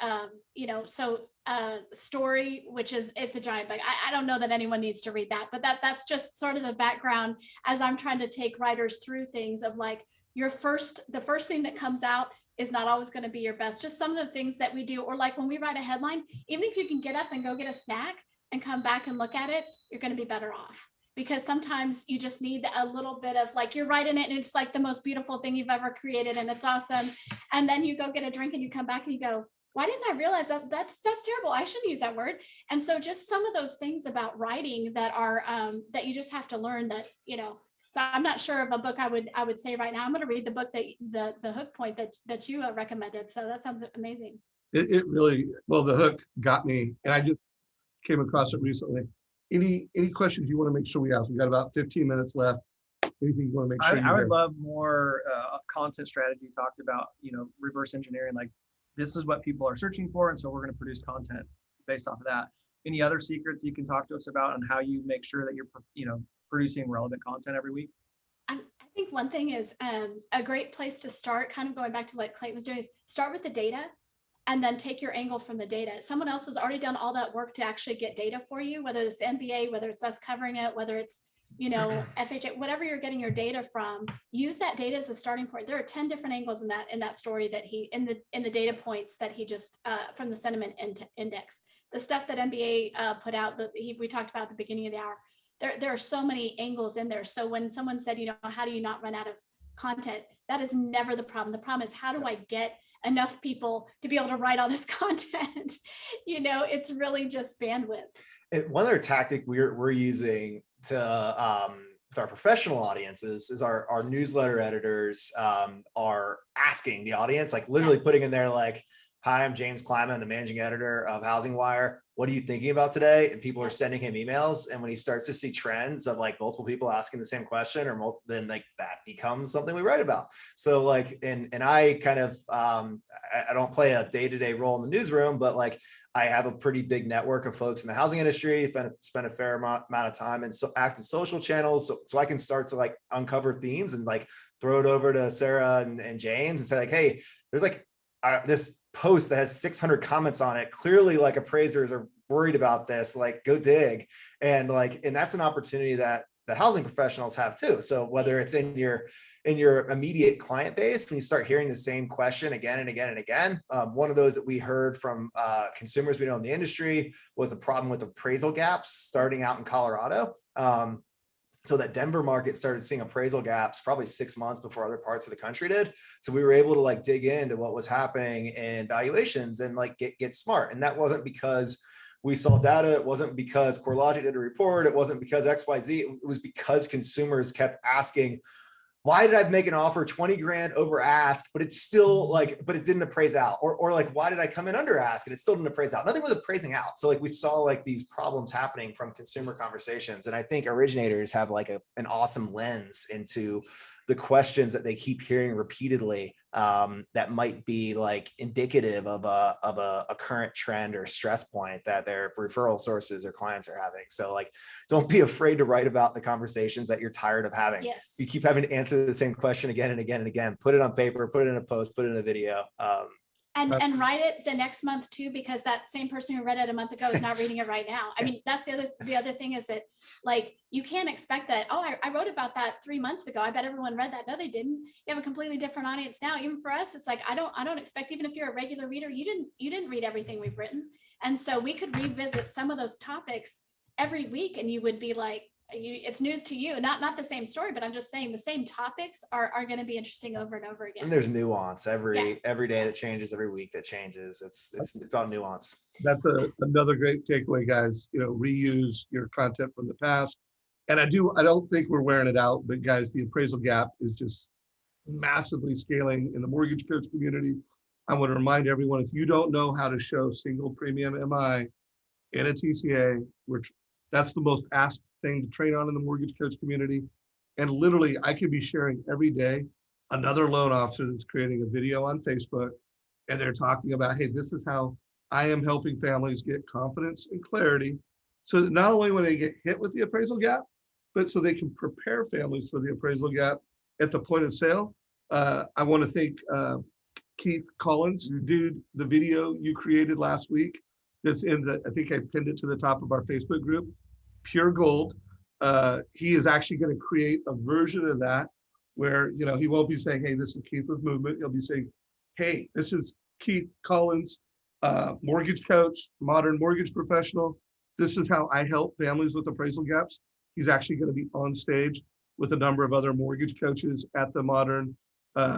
story, which is, it's a giant book. I don't know that anyone needs to read that, but that's just sort of the background as I'm trying to take writers through things of like the first thing that comes out is not always going to be your best. Just some of the things that we do, or like when we write a headline, even if you can get up and go get a snack and come back and look at it, you're going to be better off. Because sometimes you just need a little bit of like, you're writing it and it's like the most beautiful thing you've ever created and it's awesome. And then you go get a drink and you come back and you go, why didn't I realize that that's terrible? I shouldn't use that word. And so just some of those things about writing that are that you just have to learn that, so I'm not sure of a book I would say right now. I'm going to read the book that the hook point that you recommended. So that sounds amazing. It really, well, the hook got me, and I just came across it recently. Any questions you want to make sure we ask? We got about 15 minutes left. Anything you want to make sure? I would love more content strategy talked about, reverse engineering, like this is what people are searching for. And so we're going to produce content based off of that. Any other secrets you can talk to us about on how you make sure that you're, producing relevant content every week? I think one thing is a great place to start, kind of going back to what Clayton was doing, is start with the data and then take your angle from the data. Someone else has already done all that work to actually get data for you, whether it's the NBA, whether it's us covering it, whether it's, FHA, whatever you're getting your data from, use that data as a starting point. There are 10 different angles in that story that in the data points that he just from the sentiment index. The stuff that NBA put out that we talked about at the beginning of the hour, there are so many angles in there. So when someone said, how do you not run out of content? That is never the problem. The problem is, how do I get enough people to be able to write all this content? It's really just bandwidth. And one other tactic we're using to with our professional audiences is our newsletter editors are asking the audience, like literally putting in there like, hi, I'm James Kleiman, the managing editor of Housing Wire. What are you thinking about today? And people are sending him emails. And when he starts to see trends of like multiple people asking the same question, then like that becomes something we write about. So like, and I kind of, I don't play a day-to-day role in the newsroom, but like I have a pretty big network of folks in the housing industry, spend a fair amount of time in active social channels. So I can start to like uncover themes and like throw it over to Sarah and James and say like, hey, there's like this post that has 600 comments on it. Clearly like appraisers are worried about this, like go dig. And that's an opportunity that housing professionals have too. So whether it's in your immediate client base, when you start hearing the same question again and again and again, one of those that we heard from consumers we know in the industry was the problem with appraisal gaps starting out in Colorado. So that Denver market started seeing appraisal gaps probably 6 months before other parts of the country did. So we were able to like dig into what was happening in valuations and like get smart. And that wasn't because we saw data. It wasn't because CoreLogic did a report. It wasn't because XYZ. It was because consumers kept asking, why did I make an offer 20 grand over ask, but it's still like, but it didn't appraise out? Or like, why did I come in under ask and it still didn't appraise out? Nothing was appraising out. So like we saw like these problems happening from consumer conversations. And I think originators have like an awesome lens into the questions that they keep hearing repeatedly, that might be like indicative of a current trend or stress point that their referral sources or clients are having. So like, don't be afraid to write about the conversations that you're tired of having. Yes. You keep having to answer the same question again and again and again. Put it on paper, put it in a post, put it in a video. And write it the next month too, because that same person who read it a month ago is not reading it right now. I mean, that's the other thing is that like, you can't expect that, oh, I wrote about that 3 months ago. I bet everyone read that. No, they didn't. You have a completely different audience now. Even for us, it's like, I don't expect, even if you're a regular reader, you didn't read everything we've written. And so we could revisit some of those topics every week and you would be like, it's news to you, not the same story, but I'm just saying the same topics are going to be interesting over and over again. And there's nuance every day that changes, every week that changes. It's about nuance. That's another great takeaway, guys. Reuse your content from the past. And I don't think we're wearing it out, but guys, the appraisal gap is just massively scaling in the mortgage coach community. I want to remind everyone, if you don't know how to show single premium MI in a TCA, that's the most asked thing to train on in the mortgage coach community. And literally, I could be sharing every day another loan officer that's creating a video on Facebook, and they're talking about, hey, this is how I am helping families get confidence and clarity. So that not only when they get hit with the appraisal gap, but so they can prepare families for the appraisal gap at the point of sale. I want to thank Keith Collins, dude, the video you created last week. That's I think I pinned it to the top of our Facebook group, pure gold. He is actually going to create a version of that where, he won't be saying, hey, this is Keith with Movement. He'll be saying, hey, this is Keith Collins, mortgage coach, modern mortgage professional. This is how I help families with appraisal gaps. He's actually going to be on stage with a number of other mortgage coaches at the Modern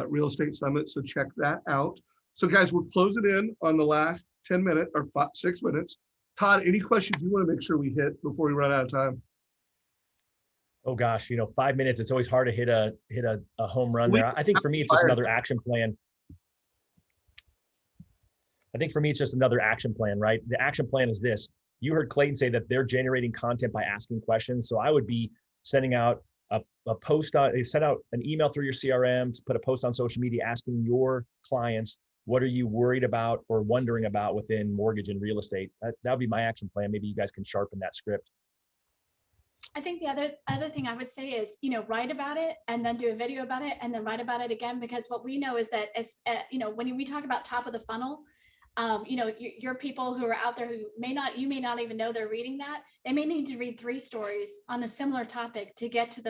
Real Estate Summit. So check that out. So guys, we're closing in on the last 10 minutes or 6 minutes. Todd, any questions you want to make sure we hit before we run out of time? Oh gosh, 5 minutes. It's always hard to hit a home run there. I think for me, it's just another action plan. I think for me, it's just another action plan, right? The action plan is this. You heard Clayton say that they're generating content by asking questions. So I would be sending out a post send out an email through your CRM, put a post on social media asking your clients, what are you worried about or wondering about within mortgage and real estate? That would be my action plan. Maybe you guys can sharpen that script. I think the other thing I would say is, write about it and then do a video about it and then write about it again, because what we know is that when we talk about top of the funnel, your people who are out there who you may not even know they're reading that. They may need to read 3 stories on a similar topic to get to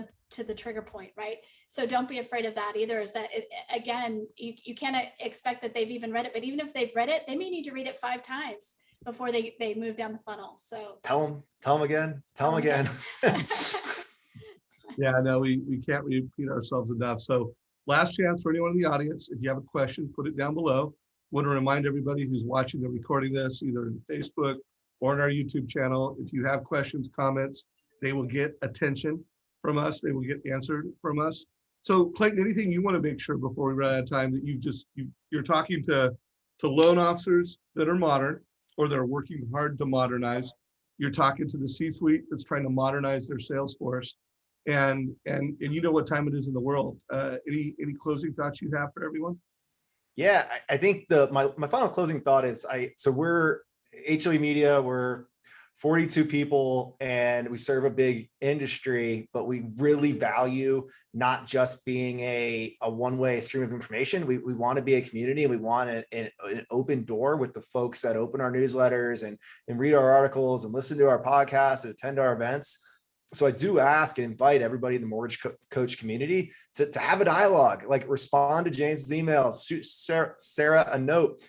the trigger point, right? So don't be afraid of that either. Is that again, you can't expect that they've even read it, but even if they've read it, they may need to read it 5 times before they move down the funnel. So tell them again. Yeah, no, we can't repeat ourselves enough. So last chance for anyone in the audience, if you have a question, put it down below. Want to remind everybody who's watching and recording this, either in Facebook or on our YouTube channel, if you have questions, comments, they will get attention from us. They will get answered from us. So Clayton, anything you want to make sure before we run out of time that you're talking to loan officers that are modern or they're working hard to modernize. You're talking to the C-suite that's trying to modernize their sales force. And you know what time it is in the world. Any closing thoughts you have for everyone? Yeah, I think my final closing thought is so we're HOE Media, we're 42 people and we serve a big industry, but we really value not just being a one-way stream of information. We want to be a community and we want an open door with the folks that open our newsletters and read our articles and listen to our podcasts and attend our events. So I do ask and invite everybody in the mortgage coach community to have a dialogue, like respond to James's emails, shoot Sarah a note,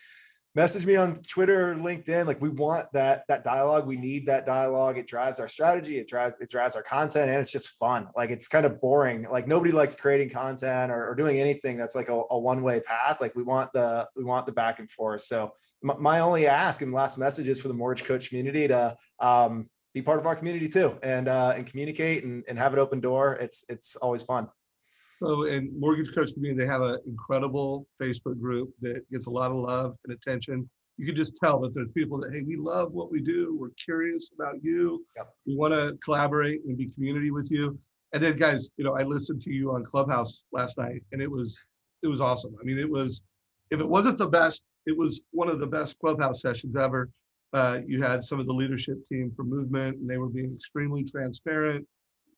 message me on Twitter or LinkedIn. Like we want that dialogue. We need that dialogue. It drives our strategy. It drives our content, and it's just fun. Like it's kind of boring. Like nobody likes creating content or doing anything that's like a one-way path. Like we want the back and forth. So my only ask and last message is for the mortgage coach community to be part of our community too, and communicate and have an open door. It's always fun. So in Mortgage Coach Community, they have an incredible Facebook group that gets a lot of love and attention. You can just tell that there's people that, hey, we love what we do. We're curious about you. Yep. We want to collaborate and be community with you. And then guys, I listened to you on Clubhouse last night and it was awesome. I mean, if it wasn't the best, it was one of the best Clubhouse sessions ever. You had some of the leadership team from Movement and they were being extremely transparent.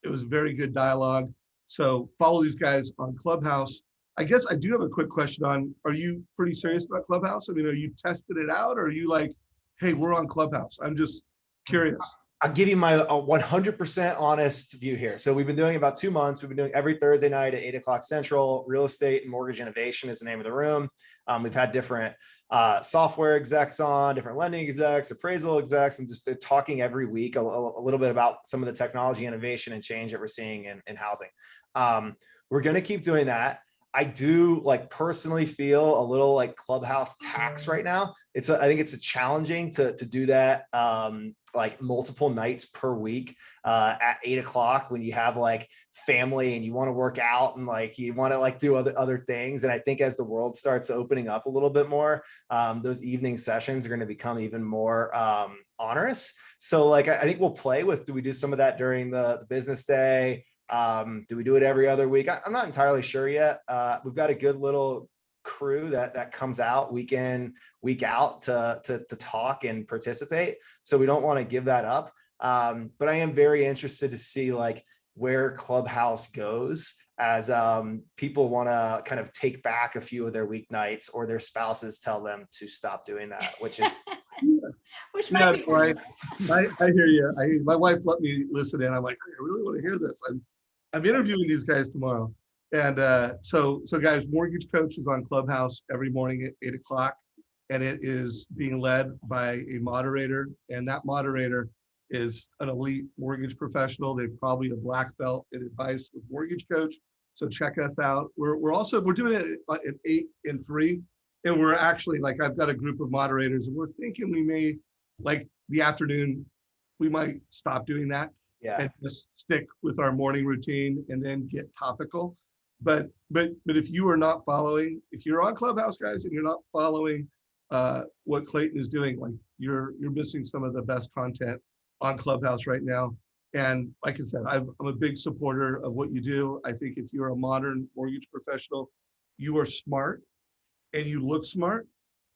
It was very good dialogue. So follow these guys on Clubhouse. I guess I do have a quick question on, are you pretty serious about Clubhouse? I mean, are you testing it out or are you like, hey, we're on Clubhouse? I'm just curious. I'll give you my 100% honest view here. So we've been doing about 2 months. We've been doing every Thursday night at 8 o'clock Central. Real estate and mortgage innovation is the name of the room. We've had different software execs on, different lending execs, appraisal execs, and just talking every week a little bit about some of the technology innovation and change that we're seeing in housing. We're going to keep doing that. I do personally feel a little like Clubhouse tax right now. I think it's challenging to do that multiple nights per week at 8 o'clock when you have family and you want to work out and you want to do other things. And I think as the world starts opening up a little bit more, those evening sessions are going to become even more onerous. So I think we'll play with, do we do some of that during the business day? Do we do it every other week? I'm not entirely sure yet. We've got a good little crew that comes out week in, week out to talk and participate. So we don't want to give that up. But I am very interested to see where Clubhouse goes as people want to kind of take back a few of their weeknights or their spouses tell them to stop doing that, which is Which might be right. I hear you. My wife let me listen in. I'm like, I really want to hear this. I'm interviewing these guys tomorrow. And so guys, Mortgage Coach is on Clubhouse every morning at 8 o'clock. And it is being led by a moderator. And that moderator is an elite mortgage professional. They're probably a black belt in advice with Mortgage Coach. So check us out. We're doing it at 8 and 3. And we're actually I've got a group of moderators and we're thinking we may the afternoon, we might stop doing that. Yeah. And just stick with our morning routine and then get topical. But if you are not following, if you're on Clubhouse, guys, and you're not following what Clayton is doing, you're missing some of the best content on Clubhouse right now. And like I said, I'm a big supporter of what you do. I think if you're a modern mortgage professional, you are smart and you look smart.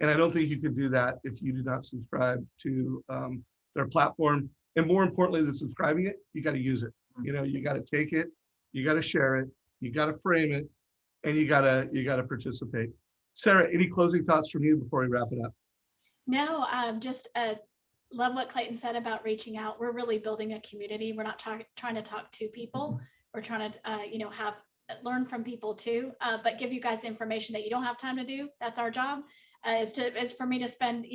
And I don't think you can do that if you do not subscribe to their platform. And more importantly than subscribing it, you got to use it. You got to take it, you got to share it, you got to frame it, and you got to participate. Sarah, any closing thoughts from you before we wrap it up? No, just love what Clayton said about reaching out. We're really building a community. We're not trying to talk to people. We're trying to learn from people too, but give you guys information that you don't have time to do. That's our job. Is for me to spend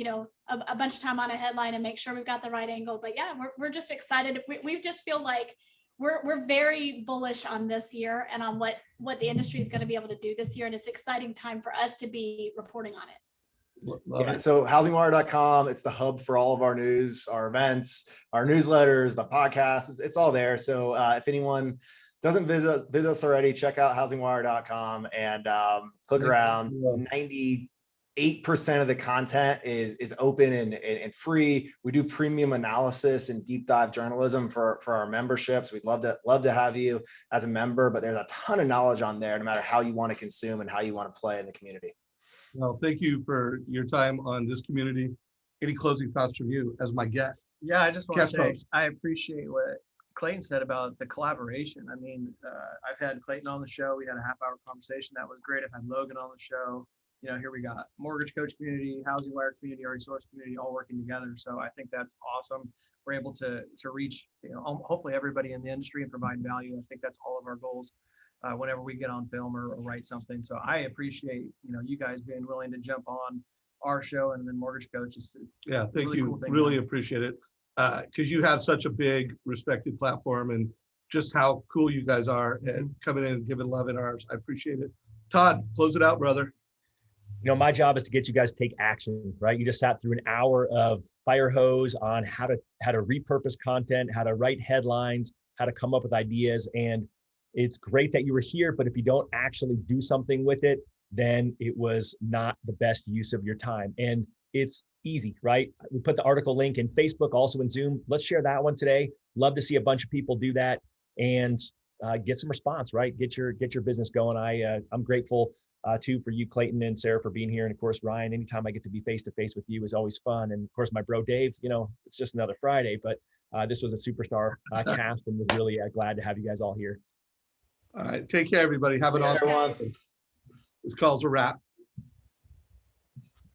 a bunch of time on a headline and make sure we've got the right angle. But yeah, we're just excited. We just feel like we're very bullish on this year and on what the industry is going to be able to do this year, and it's an exciting time for us to be reporting on it. Yeah, so housingwire.com, it's the hub for all of our news, our events, our newsletters, the podcasts. It's all there. So if anyone doesn't visit us already, check out housingwire.com and click around. 98% of the content is open and free. We do premium analysis and deep dive journalism for our memberships. We'd love to have you as a member, but there's a ton of knowledge on there, no matter how you want to consume and how you want to play in the community. Well, thank you for your time on this community. Any closing thoughts from you as my guest? Yeah, I just want to say, host. I appreciate what Clayton said about the collaboration. I mean, I've had Clayton on the show. We had a half-hour conversation. That was great. I've had Logan on the show. Here we got Mortgage Coach community, Housing Wire community, our resource community, all working together. So I think that's awesome. We're able to reach, hopefully everybody in the industry and provide value. I think that's all of our goals whenever we get on film or write something. So I appreciate, you guys being willing to jump on our show and then Mortgage Coach. Yeah, thank really you. Cool really appreciate it. Because you have such a big respected platform and just how cool you guys are and coming in and giving love in ours. I appreciate it. Todd, close it out, brother. My job is to get you guys to take action, right? You just sat through an hour of fire hose on how to repurpose content, how to write headlines, how to come up with ideas. And It's great that you were here, but if you don't actually do something with it, then it was not the best use of your time. And it's easy, right? We put the article link in Facebook, also in Zoom. Let's share that one today. Love to see a bunch of people do that and get some response, right? Get your business going. I'm grateful too for you, Clayton and Sarah, for being here. And of course, Ryan, anytime I get to be face-to-face with you is always fun. And of course, my bro, Dave, it's just another Friday, but this was a superstar cast and was really glad to have you guys all here. All right. Take care, everybody. Have an awesome day. This call's a wrap.